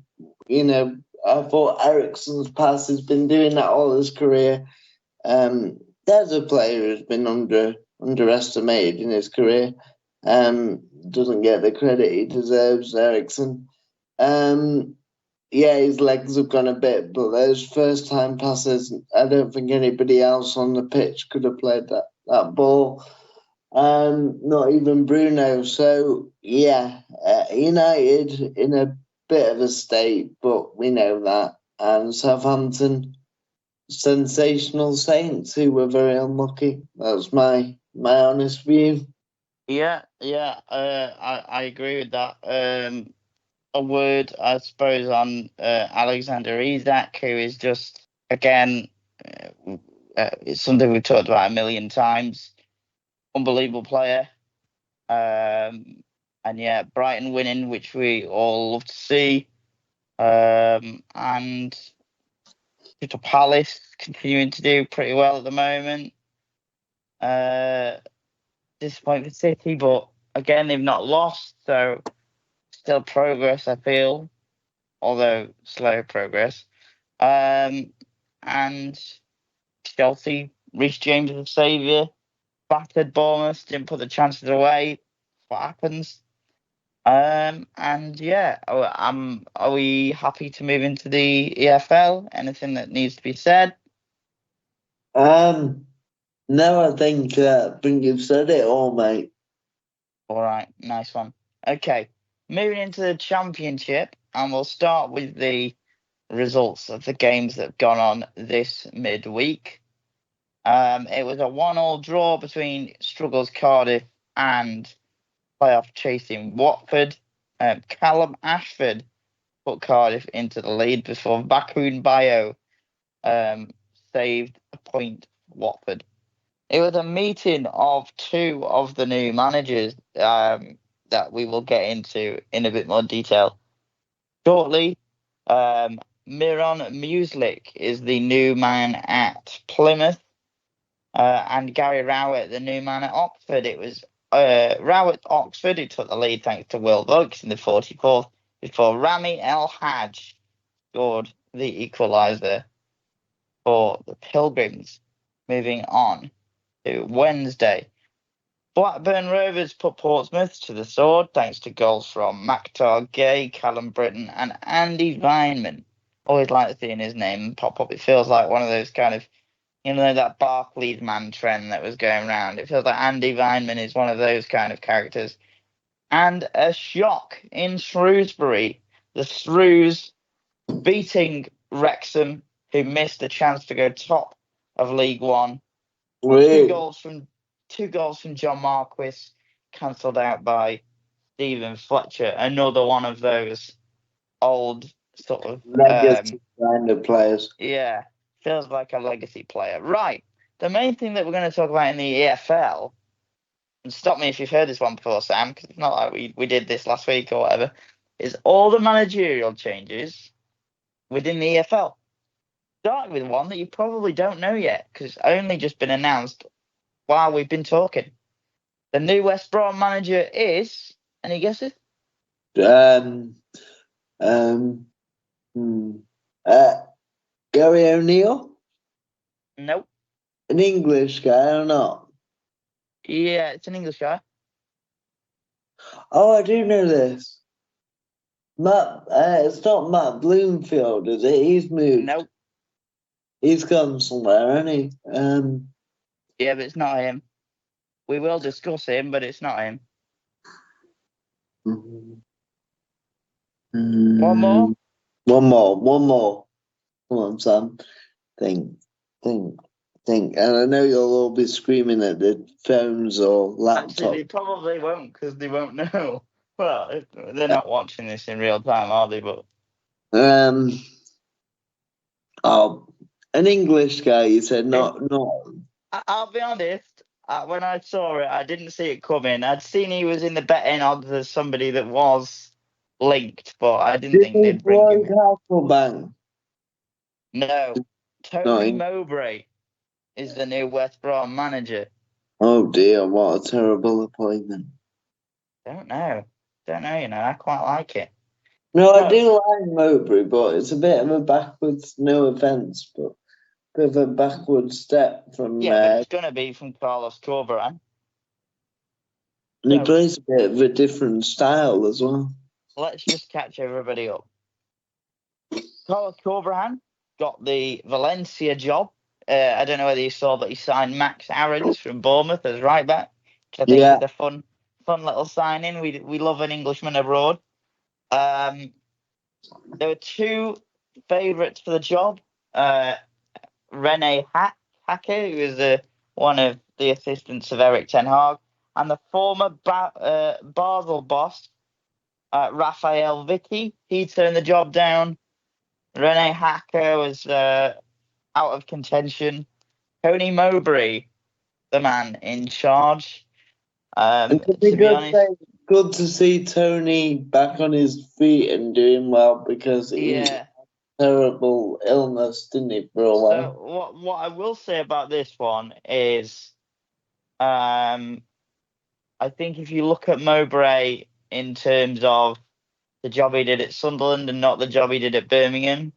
Speaker 1: I thought Eriksen's pass has been doing that all his career. There's a player who's been underestimated in his career. Doesn't get the credit he deserves, Eriksen. His legs have gone a bit, but those first time passes, I don't think anybody else on the pitch could have played that ball. Not even Bruno. So United in a bit of a state, but we know that. And Southampton, sensational Saints who were very unlucky. That's my honest view.
Speaker 2: Yeah, I agree with that. A word, I suppose, on Alexander Isak, who is just, again, it's something we've talked about a million times. Unbelievable player. And yeah, Brighton winning, which we all love to see. And Crystal Palace continuing to do pretty well at the moment. Disappointing for City, but again, they've not lost, so still progress, I feel, although slow progress. And Chelsea, Reece James is a saviour. Battered Bournemouth, didn't put the chances away. What happens? And yeah, are we happy to move into the EFL? Anything that needs to be said?
Speaker 1: No, I think you've said it all, mate.
Speaker 2: All right, nice one. Okay, moving into the Championship, and we'll start with the results of the games that have gone on this midweek. It was a 1-1 draw between Struggles Cardiff and playoff chasing Watford. Callum Ashford put Cardiff into the lead before Bakun Bayo saved a point for Watford. It was a meeting of two of the new managers that we will get into in a bit more detail shortly. Miron Muslik is the new man at Plymouth, and Gary Rowett, the new man at Oxford. It was Rowett Oxford who took the lead thanks to Will Bugs in the 44th before Rami El Hadj scored the equaliser for the Pilgrims. Moving on to Wednesday. Blackburn Rovers put Portsmouth to the sword thanks to goals from Maktar Gay, Callum Britton, and Andy Weinman. Always like seeing his name pop up. It feels like one of those kind of, that Barclays man trend that was going around. It feels like Andy Weinman is one of those kind of characters. And a shock in Shrewsbury. The Shrews beating Wrexham, who missed a chance to go top of League One. Two goals from John Marquis, cancelled out by Stephen Fletcher. Another one of those old sort of
Speaker 1: legacy kind of players.
Speaker 2: Yeah, feels like a legacy player. Right. The main thing that we're going to talk about in the EFL, and stop me if you've heard this one before, Sam, because it's not like we did this last week or whatever, is all the managerial changes within the EFL. Starting with one that you probably don't know yet, because it's only just been announced while we've been talking. The new West Brom manager is, any guesses?
Speaker 1: Gary O'Neill?
Speaker 2: Nope.
Speaker 1: An English guy or not?
Speaker 2: Yeah, it's an English guy.
Speaker 1: Oh, I do know this. It's not Matt Bloomfield, is it? He's moved.
Speaker 2: Nope.
Speaker 1: He's gone somewhere, hasn't he?
Speaker 2: Yeah, but it's not him. We will discuss him, but it's not him. One more?
Speaker 1: One more. Come on, Sam. Think. And I know you'll all be screaming at the phones or laptops.
Speaker 2: Actually, they probably won't, because they won't know. Well, they're not watching this in real time, are they? But
Speaker 1: an English guy, you said, not.
Speaker 2: I'll be honest. When I saw it, I didn't see it coming. I'd seen he was in the betting odds as somebody that was linked, but I didn't think they'd bring him.
Speaker 1: Hasselbank?
Speaker 2: No, Tony Mowbray is the new West Brom manager.
Speaker 1: Oh dear, what a terrible appointment.
Speaker 2: Don't know. I quite like it.
Speaker 1: No, I do like Mowbray, but it's a bit of a backwards, no offence, but a bit of a backward step from...
Speaker 2: Yeah, but it's going to be from Carlos Corberán.
Speaker 1: And he plays a bit of a different style as well.
Speaker 2: Let's just catch everybody up. Carlos Corberán got the Valencia job. I don't know whether you saw that he signed Max Aarons from Bournemouth as right back, which I think is a fun little signing. We love an Englishman abroad. There were two favourites for the job. Rene Hacker, who is one of the assistants of Eric Ten Hag, and the former Basel boss, Raphael Vitti. He turned the job down. Rene Hacker was out of contention. Tony Mowbray, the man in charge. To be honest,
Speaker 1: good to see Tony back on his feet and doing well, because he had terrible illness, didn't he, for a while?
Speaker 2: So what I will say about this one is, I think if you look at Mowbray in terms of the job he did at Sunderland and not the job he did at Birmingham,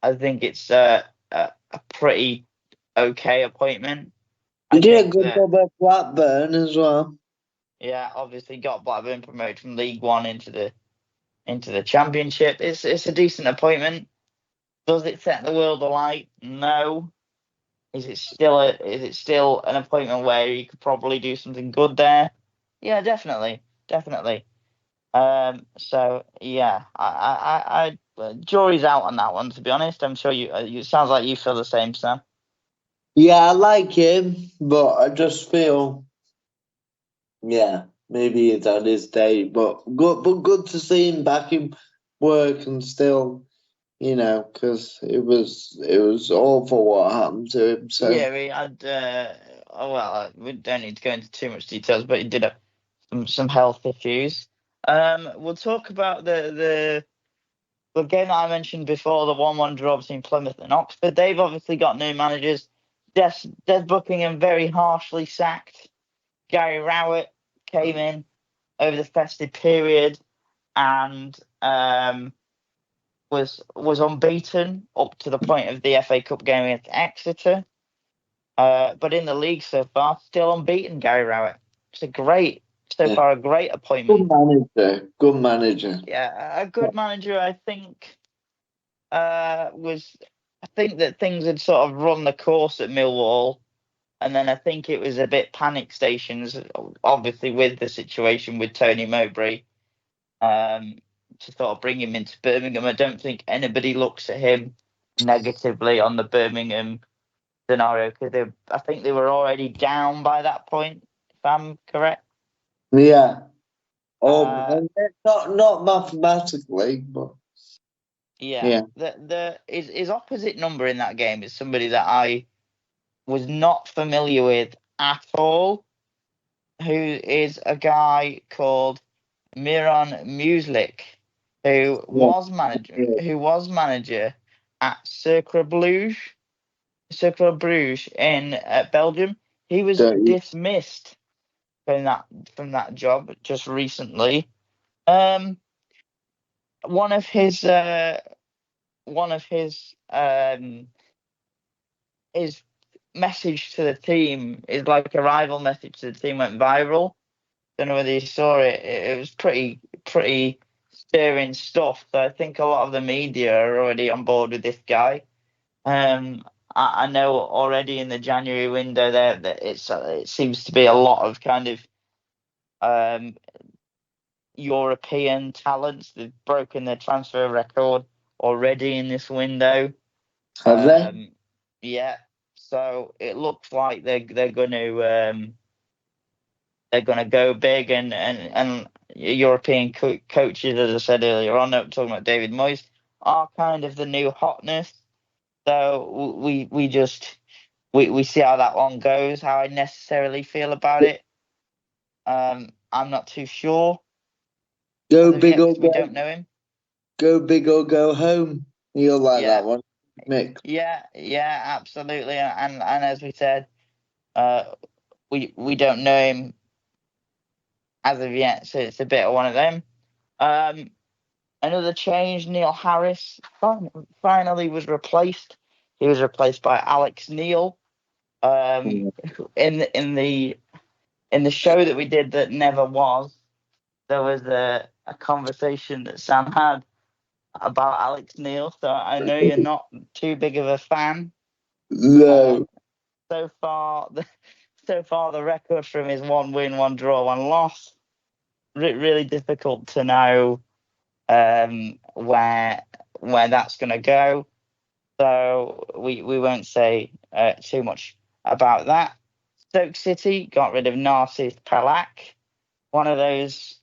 Speaker 2: I think it's a pretty okay appointment.
Speaker 1: He did a good job at Blackburn as well.
Speaker 2: Yeah, obviously got Blackburn promoted from League One into the Championship. It's a decent appointment. Does it set the world alight? No. Is it still an appointment where you could probably do something good there? Yeah, definitely. So yeah, I jury's out on that one, to be honest. I'm sure you. It sounds like you feel the same, Sam.
Speaker 1: Yeah, I like him, but I just feel, maybe it's on his day. But good to see him back in work and still, because it was awful what happened to him. So
Speaker 2: Yeah, he had. We don't need to go into too much details, but he did have some health issues. We'll talk about the game that I mentioned before, the 1-1 draw between Plymouth and Oxford. They've obviously got new managers. Des Buckingham very harshly sacked. Gary Rowett came in over the festive period and was unbeaten up to the point of the FA Cup game against Exeter. But in the league so far, still unbeaten, Gary Rowett. It's a great appointment.
Speaker 1: Good manager.
Speaker 2: Yeah, a good manager, I think. I think that things had sort of run the course at Millwall, and then I think it was a bit panic stations, obviously with the situation with Tony Mowbray, to sort of bring him into Birmingham. I don't think anybody looks at him negatively on the Birmingham scenario because I think they were already down by that point, if I'm correct.
Speaker 1: Yeah. Not mathematically, but
Speaker 2: yeah. His opposite number in that game is somebody that I was not familiar with at all, who is a guy called Miron Muslik, who was manager at Cercle Bruges in Belgium. He was dismissed from that job just recently. One of his his message to the team is like a rival message to the team went viral. Don't know whether you saw it. It was pretty stirring stuff. So I think a lot of the media are already on board with this guy. I know already in the January window there that it seems to be a lot of kind of European talents. They've broken their transfer record already in this window.
Speaker 1: Have they?
Speaker 2: Yeah. So it looks like they're going to go big and European coaches, as I said earlier on, talking about David Moyes, are kind of the new hotness. So we see how that one goes. How I necessarily feel about it, I'm not too sure.
Speaker 1: Go big or
Speaker 2: we don't know him.
Speaker 1: Go big or go home. You'll like that one, Mick.
Speaker 2: Yeah, absolutely. And as we said, we don't know him as of yet, so it's a bit of one of them. Another change, Neil Harris finally was replaced. He was replaced by Alex Neil. In the show that we did that never was, there was a conversation that Sam had about Alex Neil. So I know you're not too big of a fan.
Speaker 1: No.
Speaker 2: So far, the record from his 1 win, 1 draw, 1 loss. Really difficult to know where that's going to go. So we won't say too much about that. Stoke City got rid of Narcis Palak, one of those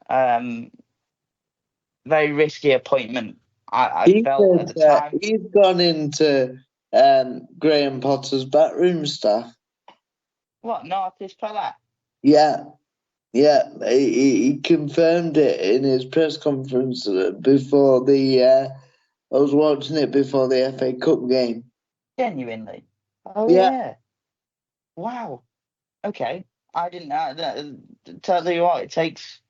Speaker 2: very risky appointment. I felt at the time.
Speaker 1: He's gone into Graham Potter's backroom staff.
Speaker 2: What, Narcis Palak?
Speaker 1: Yeah. He confirmed it in his press conference before I was watching it before the FA Cup game.
Speaker 2: Genuinely? Oh yeah. Wow. Okay. I didn't know that. Tell you what, it takes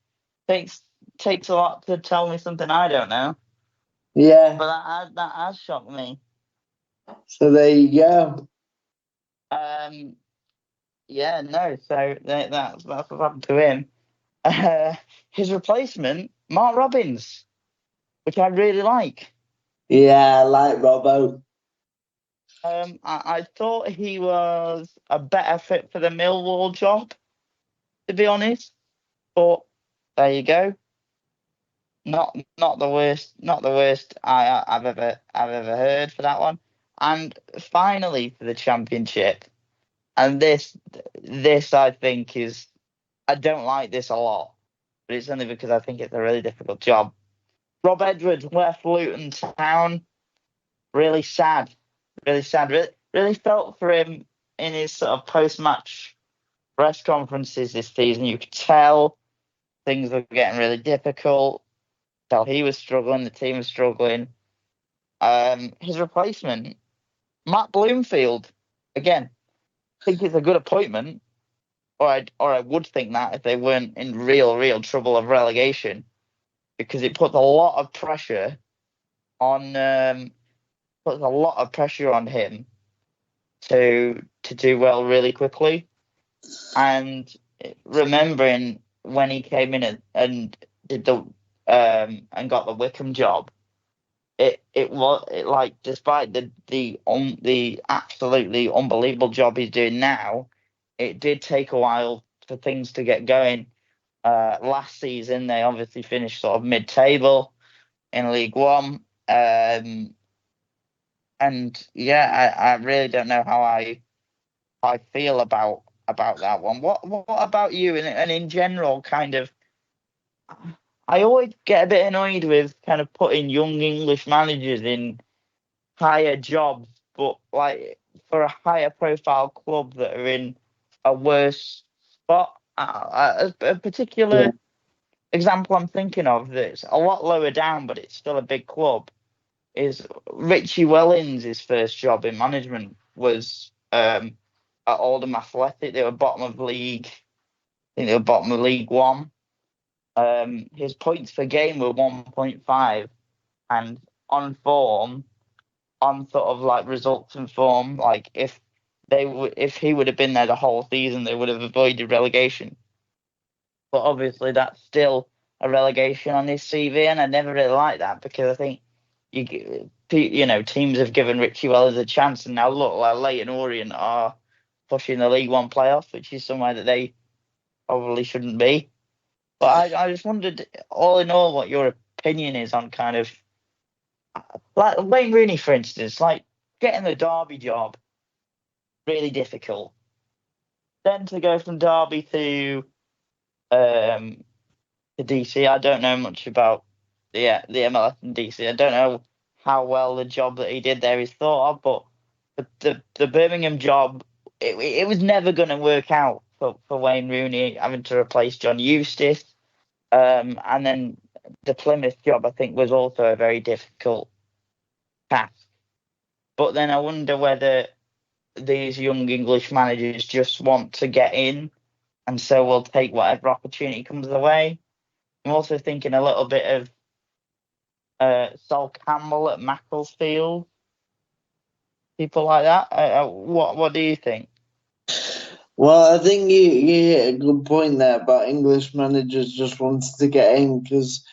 Speaker 2: a lot to tell me something I don't know.
Speaker 1: Yeah.
Speaker 2: But that has shocked me.
Speaker 1: So there you go.
Speaker 2: Yeah, no. So that's what happened to him. His replacement, Mark Robbins, which I really like.
Speaker 1: Yeah, I like Robbo.
Speaker 2: I thought he was a better fit for the Millwall job, to be honest. But there you go. Not the worst. Not the worst I've ever heard for that one. And finally for the Championship, and this I think is, I don't like this a lot, but it's only because I think it's a really difficult job. Rob Edwards left Luton Town. really sad. Really felt for him in his sort of post-match press conferences this season. You could tell things were getting really difficult. Tell he was struggling, the team was struggling. His replacement, Matt Bloomfield, again, I think it's a good appointment, or I would think that if they weren't in real trouble of relegation, because it puts a lot of pressure on him to do well really quickly. And remembering when he came in and did the and got the Wickham job, it was like, despite the absolutely unbelievable job he's doing now, it did take a while for things to get going. Last season they obviously finished sort of mid-table in League One, and yeah, I really don't know how I feel about that one. What about you? And in general, kind of, I always get a bit annoyed with kind of putting young English managers in higher jobs, but like for a higher profile club that are in a worse spot. A particular example I'm thinking of that's a lot lower down, but it's still a big club, is Richie Wellens. His first job in management was at Oldham Athletic. They were bottom of league. I think they were bottom of League One. His points per game were 1.5, and on form, on sort of like results and form, like if he would have been there the whole season, they would have avoided relegation. But obviously, that's still a relegation on his CV, and I never really liked that, because I think teams have given Richie Wellens a chance, and now look, like Leyton Orient are pushing the League One playoff, which is somewhere that they probably shouldn't be. But I just wondered, all in all, what your opinion is on kind of like Wayne Rooney, for instance, like getting the Derby job, really difficult. Then to go from Derby to DC, I don't know much about the MLS and DC. I don't know how well the job that he did there is thought of, but the Birmingham job, it was never going to work out for Wayne Rooney, having to replace John Eustace. And then the Plymouth job, I think, was also a very difficult task. But then I wonder whether these young English managers just want to get in, and so will take whatever opportunity comes their way. I'm also thinking a little bit of Sol Campbell at Macclesfield, people like that. What do you think?
Speaker 1: Well, I think you hit a good point there about English managers just wanting to get in, because,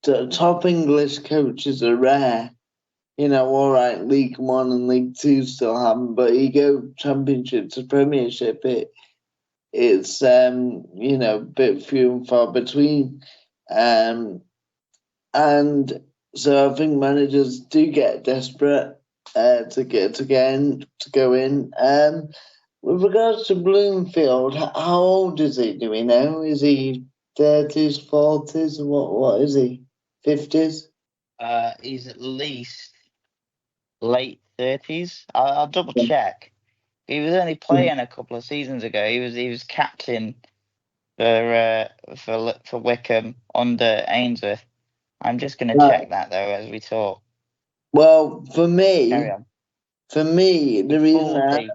Speaker 1: top English coaches are rare. All right, League One and League Two still haven't, but you go Championship to Premiership, it's a bit few and far between. And so I think managers do get desperate to go in. With regards to Bloomfield, how old is he? Do we know? Is he 30s, 40s? What is he? 50s?
Speaker 2: He's at least late 30s. I'll double check. He was only playing a couple of seasons ago. He was captain for Wickham under Ainsworth. I'm just going to check that though as we talk.
Speaker 1: Well, for
Speaker 2: Carry on.
Speaker 1: the reason
Speaker 2: 40.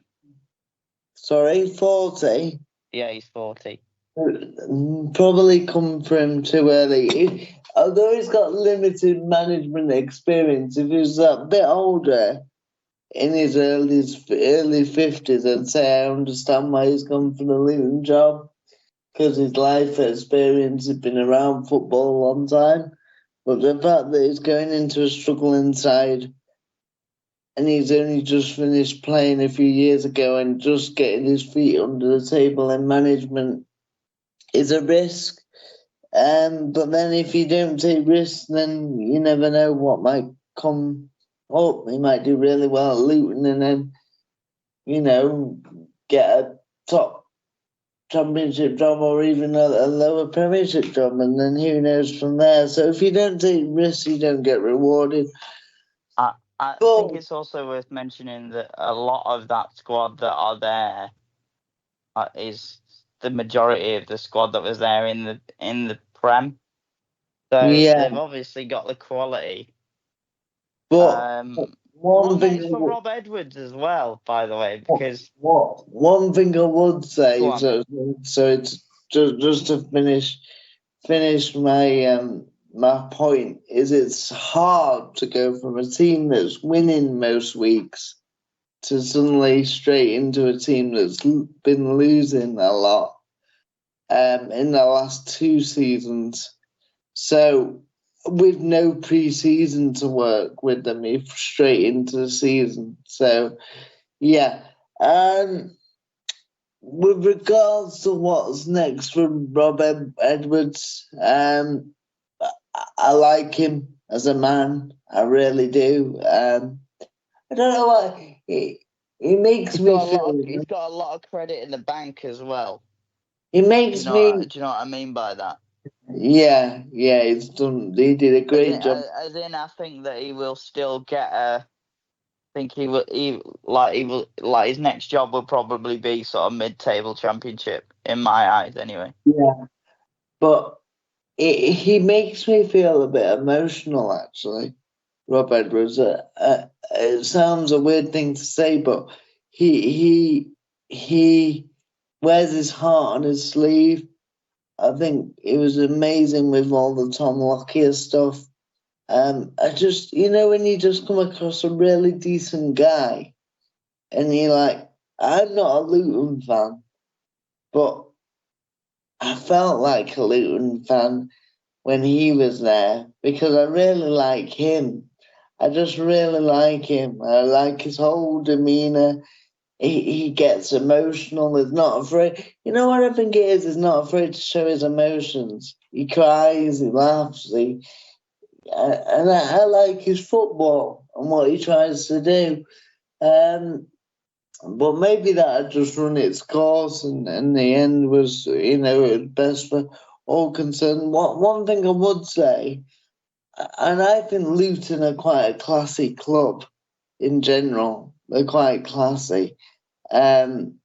Speaker 1: Sorry, 40?
Speaker 2: Yeah, he's 40.
Speaker 1: Probably come from too early. Although he's got limited management experience, if he's a bit older, in his early 50s, I'd say I understand why he's gone for the Luton job, because his life experience has been around football a long time. But the fact that he's going into a struggling side, and he's only just finished playing a few years ago and just getting his feet under the table in management, is a risk. But then if you don't take risks, then you never know what might come up. He might do really well at Luton and then, get a top Championship job or even a lower Premiership job, and then who knows from there. So if you don't take risks, you don't get rewarded.
Speaker 2: I think it's also worth mentioning that a lot of that squad that are there is the majority of the squad that was there in the Prem. So they've obviously got the quality.
Speaker 1: But one thing
Speaker 2: for Rob Edwards as well, by the way, because
Speaker 1: one thing I would say, so it's just to finish my point, is it's hard to go from a team that's winning most weeks to suddenly straight into a team that's been losing a lot in the last 2 seasons. So with no pre-season to work with them, you're straight into the season. So yeah. With regards to what's next for Rob Edwards, I like him as a man. I really do. I don't know why he makes me feel.
Speaker 2: He's got a lot of credit in the bank as well.
Speaker 1: He makes me.
Speaker 2: Do you know what I mean by that?
Speaker 1: Yeah, he's done. He did a great job.
Speaker 2: As in, I think that he will still get a. I think he will. His next job will probably be sort of mid-table Championship in my eyes, anyway.
Speaker 1: Yeah, but he makes me feel a bit emotional, actually. Rob Edwards. It sounds a weird thing to say, but he wears his heart on his sleeve. I think it was amazing with all the Tom Lockyer stuff. I just, when you just come across a really decent guy, and you're like, I'm not a Luton fan, but I felt like a Luton fan when he was there because I really like him. I just really like him. I like his whole demeanour. He gets emotional. He's not afraid. You know what I think it is? He's not afraid to show his emotions. He cries, he laughs, and I like his football and what he tries to do. But maybe that had just run its course, and the end was, best for all concerned. One thing I would say, and I think Luton are quite a classy club in general. They're quite classy. Did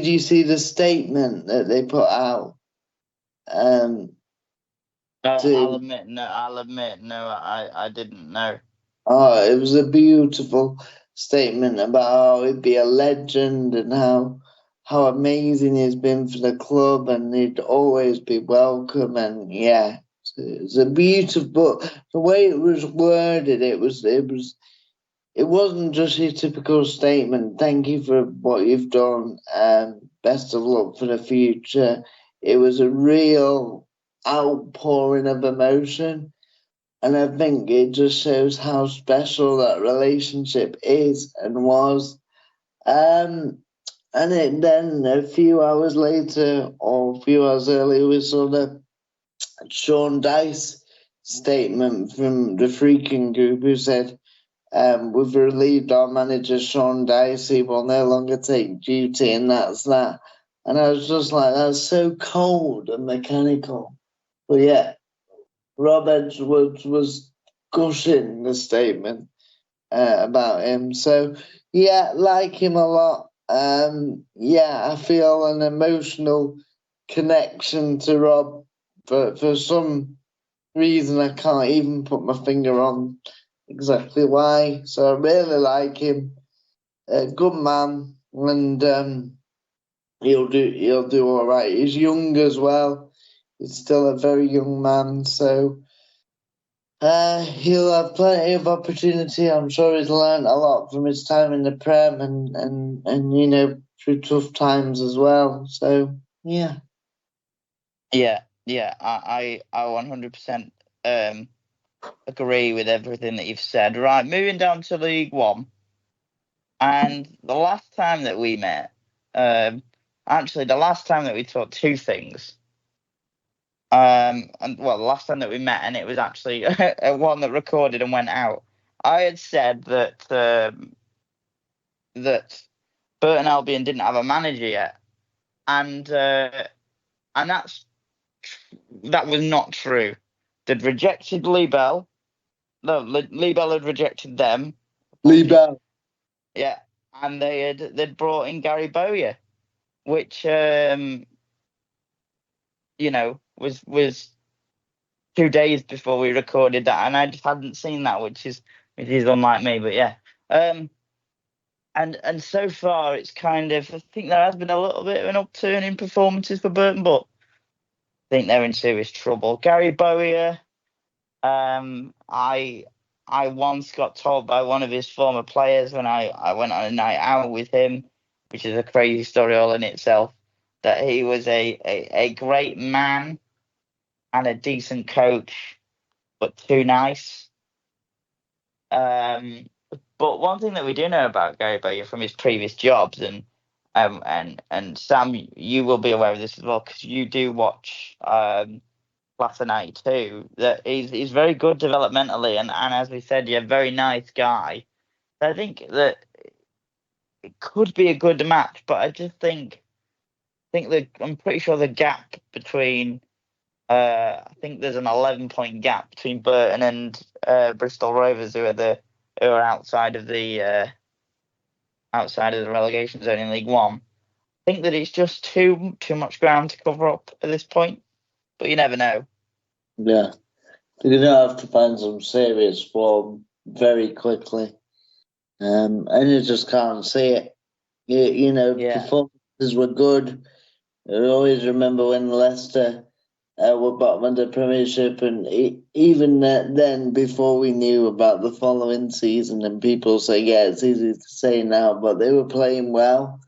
Speaker 1: you see the statement that they put out?
Speaker 2: I'll admit, no, I didn't know.
Speaker 1: Oh, it was a beautiful statement about how he'd be a legend and how amazing he's been for the club, and he'd always be welcome. And yeah, it's a beautiful. The way it was worded, it wasn't just your typical statement. Thank you for what you've done, and best of luck for the future. It was a real outpouring of emotion. And I think it just shows how special that relationship is and was. And then a few hours later, or a few hours earlier, we saw the Sean Dice statement from the Freaking Group, who said, we've relieved our manager, Sean Dice. He will no longer take duty, and that's that. And I was just like, that's so cold and mechanical. But yeah, Rob Edwards was gushing the statement about him. So yeah, like him a lot. I feel an emotional connection to Rob for some reason I can't even put my finger on exactly why. So I really like him. A good man, and he'll do all right. He's young as well. He's still a very young man, so he'll have plenty of opportunity. I'm sure he's learned a lot from his time in the Prem and through tough times as well. So yeah.
Speaker 2: Yeah. I 100% agree with everything that you've said. Right, moving down to League One, and the last time that we met, actually the last time that we talked, two things. The last time that we met, and it was actually one that recorded and went out. I had said that Burton Albion didn't have a manager yet, and that was not true. They'd rejected Lee Bell. No, Lee Bell had rejected them.
Speaker 1: Lee Bell.
Speaker 2: Yeah, and they'd brought in Gary Bowyer, which was 2 days before we recorded that, and I just hadn't seen that, which is unlike me. But yeah, and so far it's kind of, I think there has been a little bit of an upturn in performances for Burton, but I think they're in serious trouble. Gary Bowyer, I once got told by one of his former players when I went on a night out with him, which is a crazy story all in itself, that he was a great man and a decent coach, but too nice. But one thing that we do know about Gary Bowyer from his previous jobs, and Sam, you will be aware of this as well because you do watch Class of '92. That he's very good developmentally, and as we said, you're a very nice guy. I think that it could be a good match, but I just think that I'm pretty sure the gap between I think there's an 11-point gap between Burton and Bristol Rovers, who are outside of the relegation zone in League One. I think that it's just too much ground to cover up at this point, but you never know.
Speaker 1: Yeah, you're gonna have to find some serious form very quickly, and you just can't see it. Performances were good. I always remember when Leicester were bottom of the Premiership, and even then, before we knew about the following season, and people say, yeah, it's easy to say now, but they were playing well.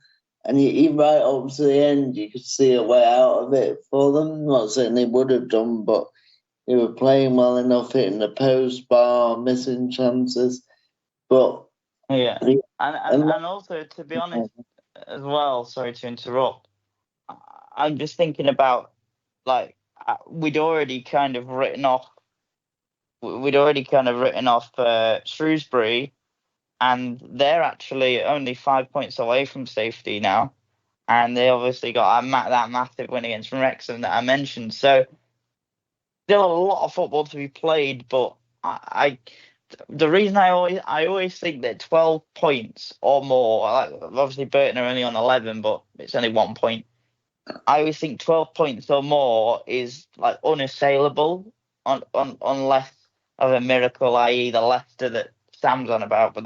Speaker 1: And you right up to the end, you could see a way out of it for them. Not saying they would have done, but they were playing well enough, hitting the post bar, missing chances. But
Speaker 2: yeah, and also, to be honest as well, sorry to interrupt, I'm just thinking about, like, we'd already kind of written off Shrewsbury, and they're actually only 5 points away from safety now, and they obviously got that massive win against Wrexham that I mentioned. So still a lot of football to be played, but the reason I always think that 12 points or more, like, obviously Burton are only on 11, but it's only 1 point. I always think 12 points or more is like unassailable unless of a miracle, i.e. the Leicester that Sam's on about. But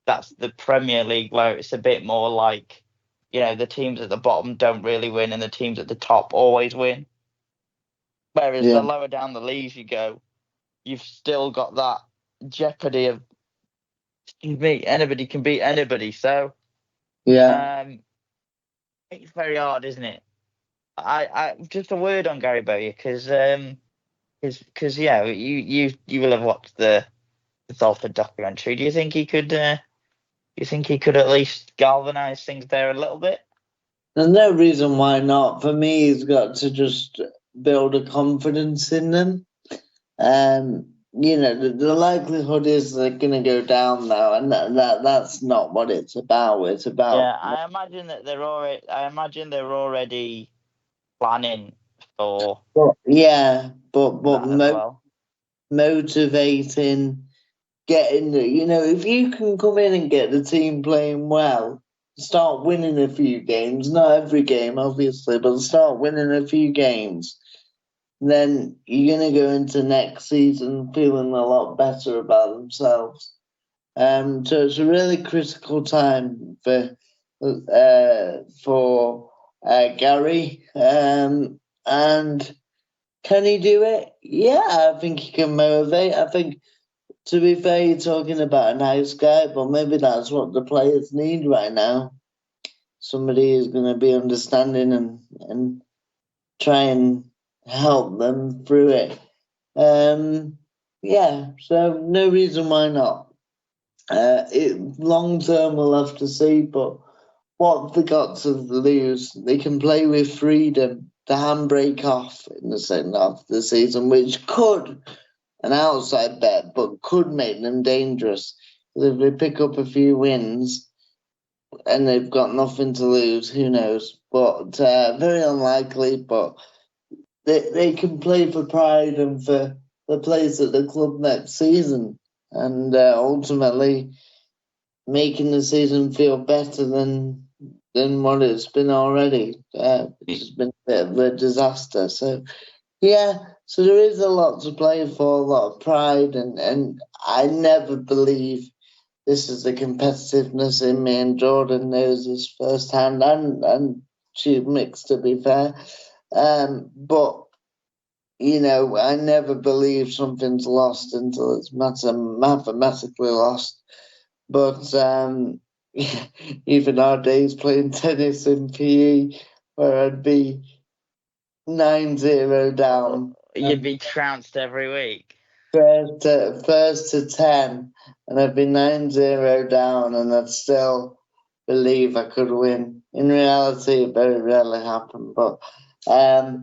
Speaker 2: that's the Premier League, where it's a bit more like, the teams at the bottom don't really win and the teams at the top always win. Whereas the lower down the leagues you go, you've still got that jeopardy of, excuse me, anybody can beat anybody. So it's very hard, isn't it? I just a word on Gary Bowyer, because yeah, you will have watched the Salford documentary. Do you think he could at least galvanise things there a little bit?
Speaker 1: There's no reason why not. For me, he's got to just build a confidence in them. The likelihood is they're going to go down now, and that's not what it's about. It's about,
Speaker 2: yeah. I imagine they're already planning for.
Speaker 1: but
Speaker 2: Well.
Speaker 1: motivating, getting if you can come in and get the team playing well, start winning a few games, not every game obviously, but start winning a few games, then you're going to go into next season feeling a lot better about themselves. So it's a really critical time for Gary, and can he do it? Yeah, I think he can motivate. I think, to be fair, you're talking about a nice guy, but maybe that's what the players need right now. Somebody who's going to be understanding and try and help them through it. So no reason why not. Long term, we'll have to see, but what they got to lose, they can play with freedom. The handbrake off in the second half of the season, which could, an outside bet, but could make them dangerous. Because if they pick up a few wins, and they've got nothing to lose. Who knows? But very unlikely. But they can play for pride and for the place at the club next season, and ultimately making the season feel better than what it's been already, which has been a bit of a disaster. So yeah, so there is a lot to play for, a lot of pride, and I never believe this is the competitiveness in me, and Jordan knows this firsthand, and TubeMix, to be fair. But I never believe something's lost until it's mathematically lost. But even our days playing tennis in PE, where I'd be 9-0 down.
Speaker 2: You'd be trounced every week.
Speaker 1: First to 10, and I'd be 9-0 down, and I'd still believe I could win. In reality, it very rarely happened, but that's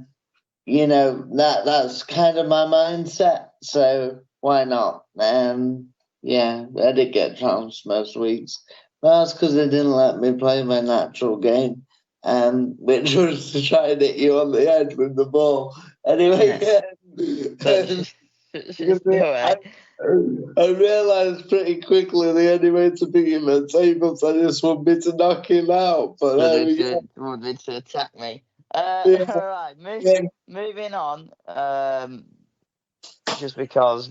Speaker 1: kind of my mindset. So why not? Yeah, I did get trounced most weeks. That's because they didn't let me play my natural game, which was to try and hit you on the head with the ball. Anyway, I realised pretty quickly the only way to beat him at table tennis would be to knock him out. But
Speaker 2: would be to attack me.
Speaker 1: Yeah.
Speaker 2: All right, moving on. Just because,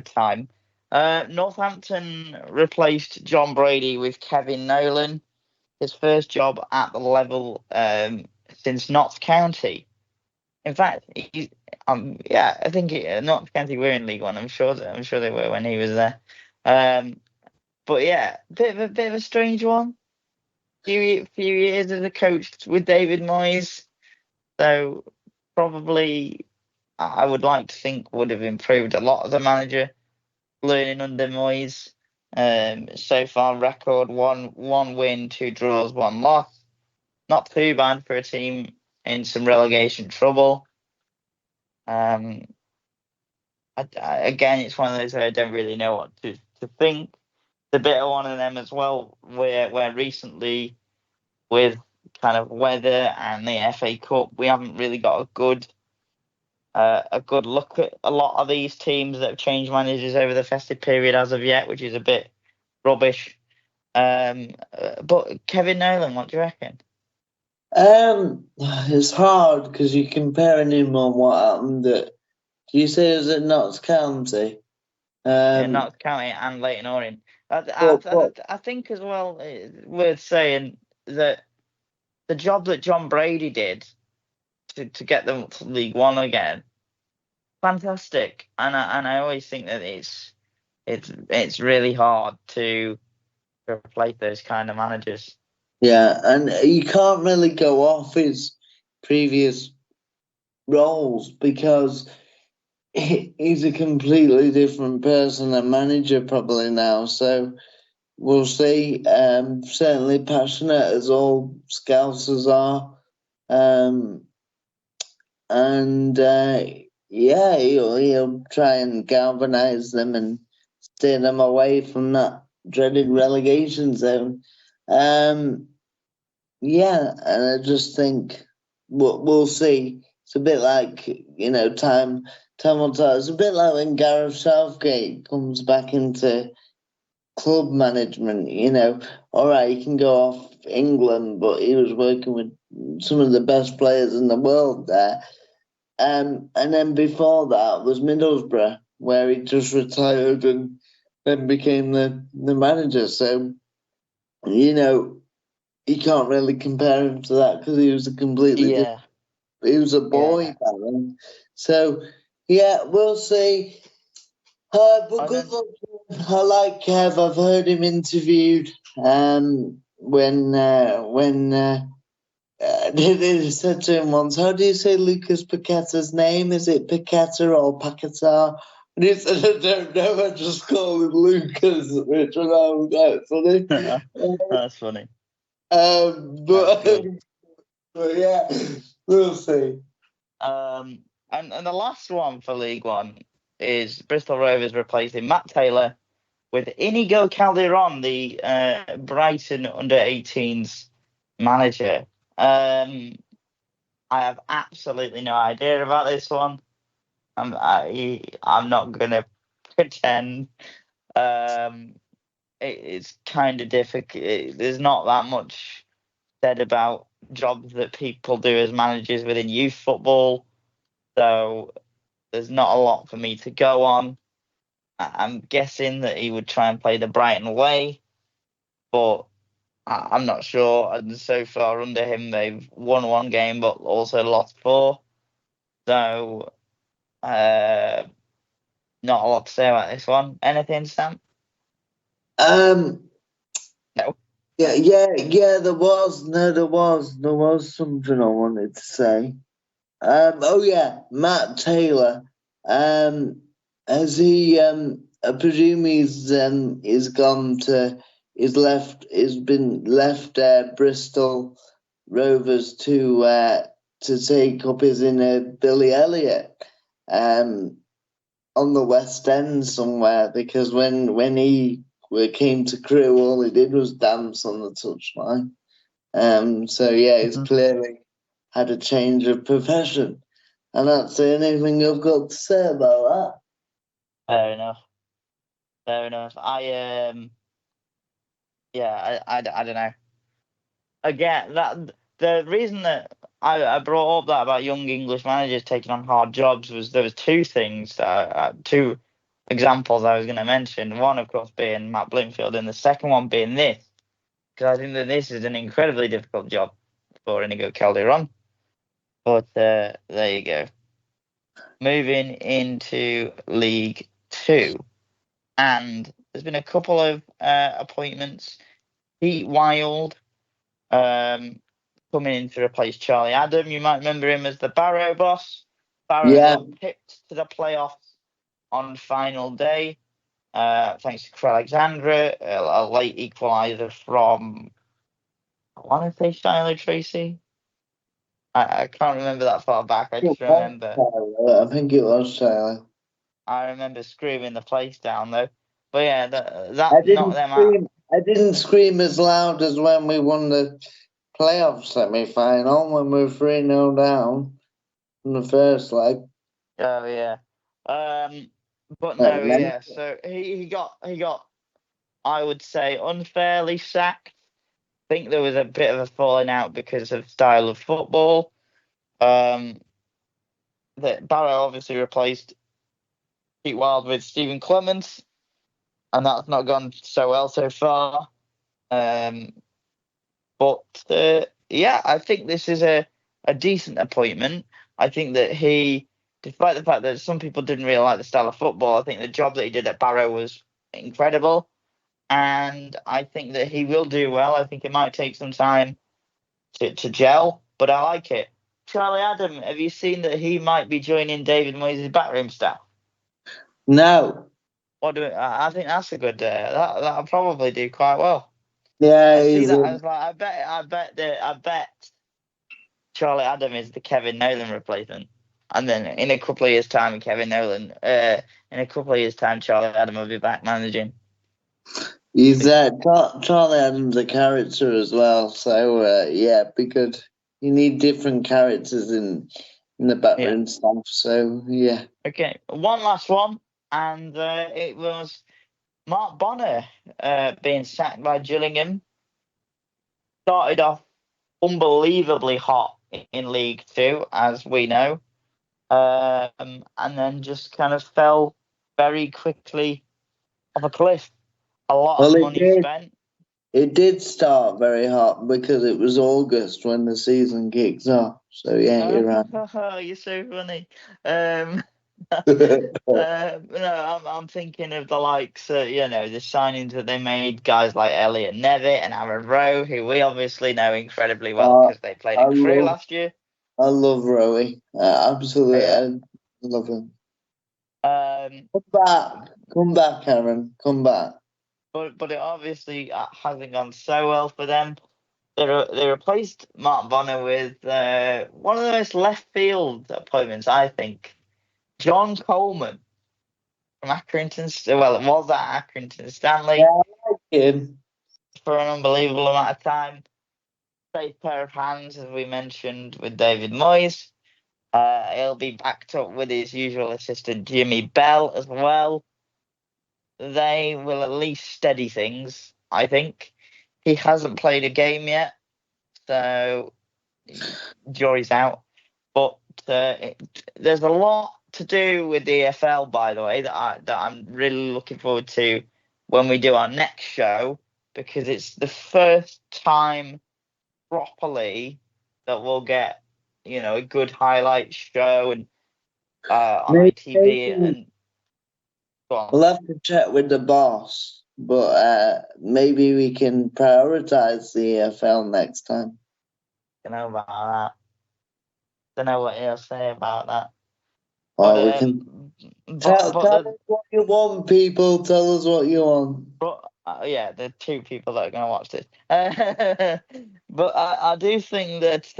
Speaker 2: time. Northampton replaced John Brady with Kevin Nolan, his first job at the level since Notts County. In fact, I think Notts County were in League One. I'm sure they were when he was there. But yeah, bit of a strange one. Few years as a coach with David Moyes, so probably I would like to think would have improved a lot as a manager learning under Moyes. So far, record one win, 2 draws, 1 loss. Not too bad for a team in some relegation trouble. Again, it's one of those I don't really know what to think. The bit of one of them as well, where recently with kind of weather and the FA Cup, we haven't really got a good look at a lot of these teams that have changed managers over the festive period as of yet, which is a bit rubbish. But Kevin Nolan, what do you reckon?
Speaker 1: It's hard because you're comparing him on what happened at. Do you say it was at Notts County?
Speaker 2: Notts County and Leyton Orient. I think as well, it's worth saying that the job that John Brady did to get them to League One again, fantastic. And I always think that it's really hard to replace those kind of managers.
Speaker 1: Yeah, and you can't really go off his previous roles because he's a completely different person and manager probably now. So we'll see. Certainly passionate as all Scousers are. He'll try and galvanise them and steer them away from that dreaded relegation zone. And I just think we'll see. It's a bit like, time will tell. It's a bit like when Gareth Southgate comes back into club management, all right, he can go off England, but he was working with some of the best players in the world there. And then before that was Middlesbrough, where he just retired and then became the manager. So, you can't really compare him to that because he was a completely different. He was a boy back then. So, we'll see. But good luck. I like Kev. I've heard him interviewed when they said to him once, how do you say Lucas Paqueta's name? Is it Paqueta or Paqueta? And he said, I don't know, I just call him Lucas, which I know that's funny.
Speaker 2: That's funny.
Speaker 1: But yeah, we'll see.
Speaker 2: And the last one for League One is Bristol Rovers replacing Matt Taylor with Inigo Calderon, the Brighton under-18s manager. I have absolutely no idea about this one. I'm not gonna pretend. It's kind of difficult. There's not that much said about jobs that people do as managers within youth football, so there's not a lot for me to go on. I'm guessing that he would try and play the Brighton way, but I'm not sure. And so far under him, they've won one game but also lost four. So, not a lot to say about this one. Anything, Sam? No.
Speaker 1: Yeah. There was something I wanted to say. Oh yeah, Matt Taylor. Has he? I presume he's gone to. He's been left Bristol Rovers to take up his inner Billy Elliot, on the West End somewhere, because when he came to Crewe, all he did was dance on the touchline. So yeah, he's clearly had a change of profession, and that's the only thing I've got to say about that.
Speaker 2: Fair enough. I don't know. Again, that the reason that I brought up that about young English managers taking on hard jobs was there was two things, two examples I was going to mention. One, of course, being Matt Bloomfield, and the second one being this, because I think that this is an incredibly difficult job for Inigo Calderon. But there you go. Moving into League Two, and there's been a couple of appointments. Pete Wild, coming in to replace Charlie Adam. You might remember him as the Barrow boss. Barrow got pipped to the playoffs on final day, thanks to Craig Alexandra, a late equaliser from, I want to say, Shiloh Tracy. I can't remember that far back. I just remember.
Speaker 1: I think it was Taylor.
Speaker 2: I remember screaming the place down though. But yeah, that knocked them
Speaker 1: out.
Speaker 2: I
Speaker 1: didn't scream as loud as when we won the playoff semi-final, when we were 3-0 down in the first leg.
Speaker 2: Oh yeah. But no, yeah. So he got, I would say, unfairly sacked. I think there was a bit of a falling out because of style of football. That Barrow obviously replaced Pete Wild with Stephen Clements, and that's not gone so well so far. But yeah, I think this is a decent appointment. I think that he, despite the fact that some people didn't really like the style of football, I think the job that he did at Barrow was incredible. And I think that he will do well. I think it might take some time to gel, but I like it. Charlie Adam, have you seen that he might be joining David Moyes' backroom staff?
Speaker 1: No.
Speaker 2: I think that's a good. That'll probably do quite well.
Speaker 1: Yeah,
Speaker 2: I see that. I was like, I bet Charlie Adam is the Kevin Nolan replacement, and then in a couple of years' time, Charlie Adam will be back managing.
Speaker 1: He's Charlie Adam's a character as well, so yeah, because you need different characters in the backroom staff. So yeah.
Speaker 2: Okay, one last one, and it was Mark Bonner being sacked by Gillingham. Started off unbelievably hot in League Two, as we know, and then just kind of fell very quickly off a cliff. A lot of money spent.
Speaker 1: It did start very hot because it was August when the season kicked off. So yeah, you're right.
Speaker 2: You're so funny. I'm thinking of the likes, the signings that they made, guys like Elliot Nevitt and Aaron Rowe, who we obviously know incredibly well because they played in Crewe last year.
Speaker 1: I love Rowe. Absolutely, I love him. Come back, Aaron. Come back.
Speaker 2: But it obviously hasn't gone so well for them. They replaced Mark Bonner with one of the most left field appointments, I think. John Coleman from Accrington. Well, it was at Accrington Stanley for an unbelievable amount of time. Safe pair of hands, as we mentioned, with David Moyes. He'll be backed up with his usual assistant, Jimmy Bell, as well. They will at least steady things, I think. He hasn't played a game yet, so jury's out. But there's a lot to do with the EFL, by the way, that I'm really looking forward to when we do our next show, because it's the first time properly that we'll get, a good highlight show and on ITV and.
Speaker 1: We'll have to chat with the boss, but maybe we can prioritize the EFL next time.
Speaker 2: Don't know about that. Don't know what he'll say about that.
Speaker 1: Well, we can tell us what you want, people. Tell us what you want.
Speaker 2: But yeah, the two people that are going to watch this. But I do think that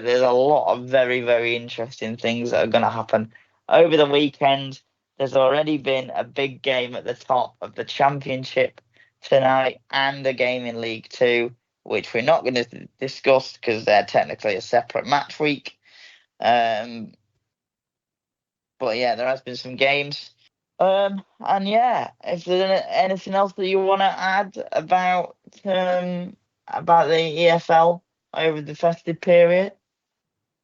Speaker 2: there's a lot of very, very interesting things that are going to happen over the weekend. There's already been a big game at the top of the Championship tonight and a game in League Two, which we're not going to discuss because they're technically a separate match week. But yeah, there has been some games. And yeah, if there's anything else that you want to add about the EFL over the festive period?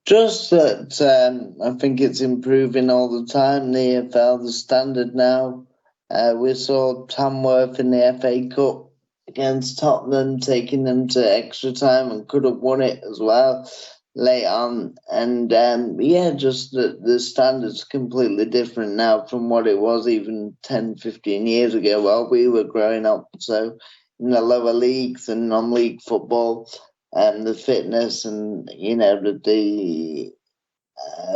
Speaker 1: Just that I think it's improving all the time. The EFL, the standard now. We saw Tamworth in the FA Cup against Tottenham, taking them to extra time and could have won it as well late on. And just the standard's completely different now from what it was even 10, 15 years ago while we were growing up. So in the lower leagues and non-league football, the fitness and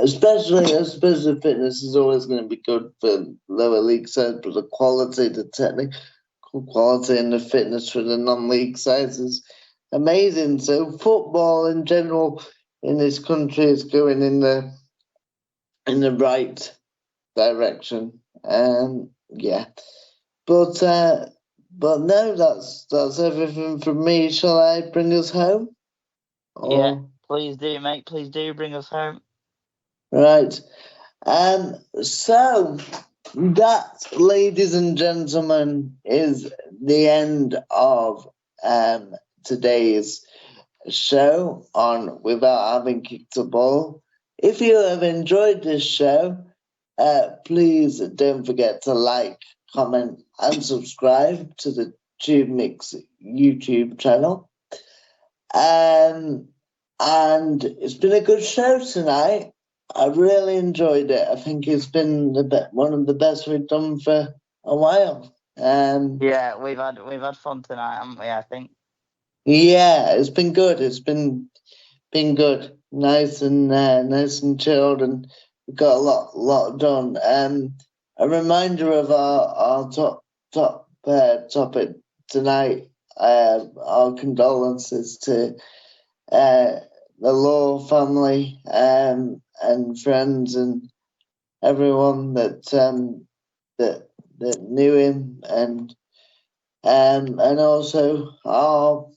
Speaker 1: especially I suppose the fitness is always going to be good for lower league sides, but the quality, the technical quality and the fitness for the non-league sides is amazing. So football in general in this country is going in the right direction. But no, that's everything from me. Shall I bring us home?
Speaker 2: Yeah, please do, mate. Please do bring us home.
Speaker 1: Right. So that, ladies and gentlemen, is the end of today's show on Without Having Kicked a Ball. If you have enjoyed this show, please don't forget to like, comment, and subscribe to the TubeMix YouTube channel. And it's been a good show tonight. I really enjoyed it. I think it's been one of the best we've done for a while.
Speaker 2: Yeah, we've had fun tonight, haven't we? I think.
Speaker 1: Yeah, it's been good. It's been good. Nice and chilled, and we've got a lot done. A reminder of our top topic tonight. Our condolences to the Law family and friends and everyone that knew him, and also our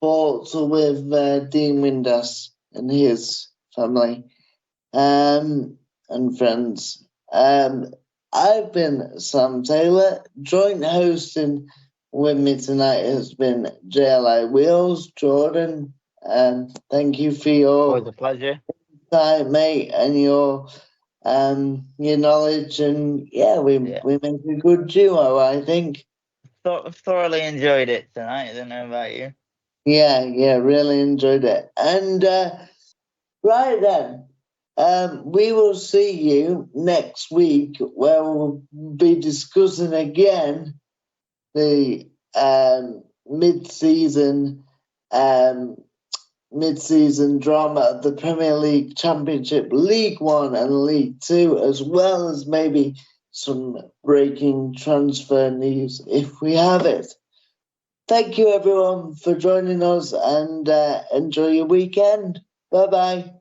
Speaker 1: thoughts are with Dean Windass and his family and friends. I've been Sam Taylor. Joint hosting with me tonight has been JLI Wheels, Jordan. Thank you for your
Speaker 2: Always a pleasure,
Speaker 1: mate, and your knowledge, and we make a good duo, I think.
Speaker 2: Thoroughly enjoyed it tonight. I don't know about you.
Speaker 1: Yeah, really enjoyed it. And right then, we will see you next week, where we'll be discussing again the mid-season drama of the Premier League Championship, League One and League Two, as well as maybe some breaking transfer news if we have it. Thank you everyone for joining us, and enjoy your weekend. Bye-bye.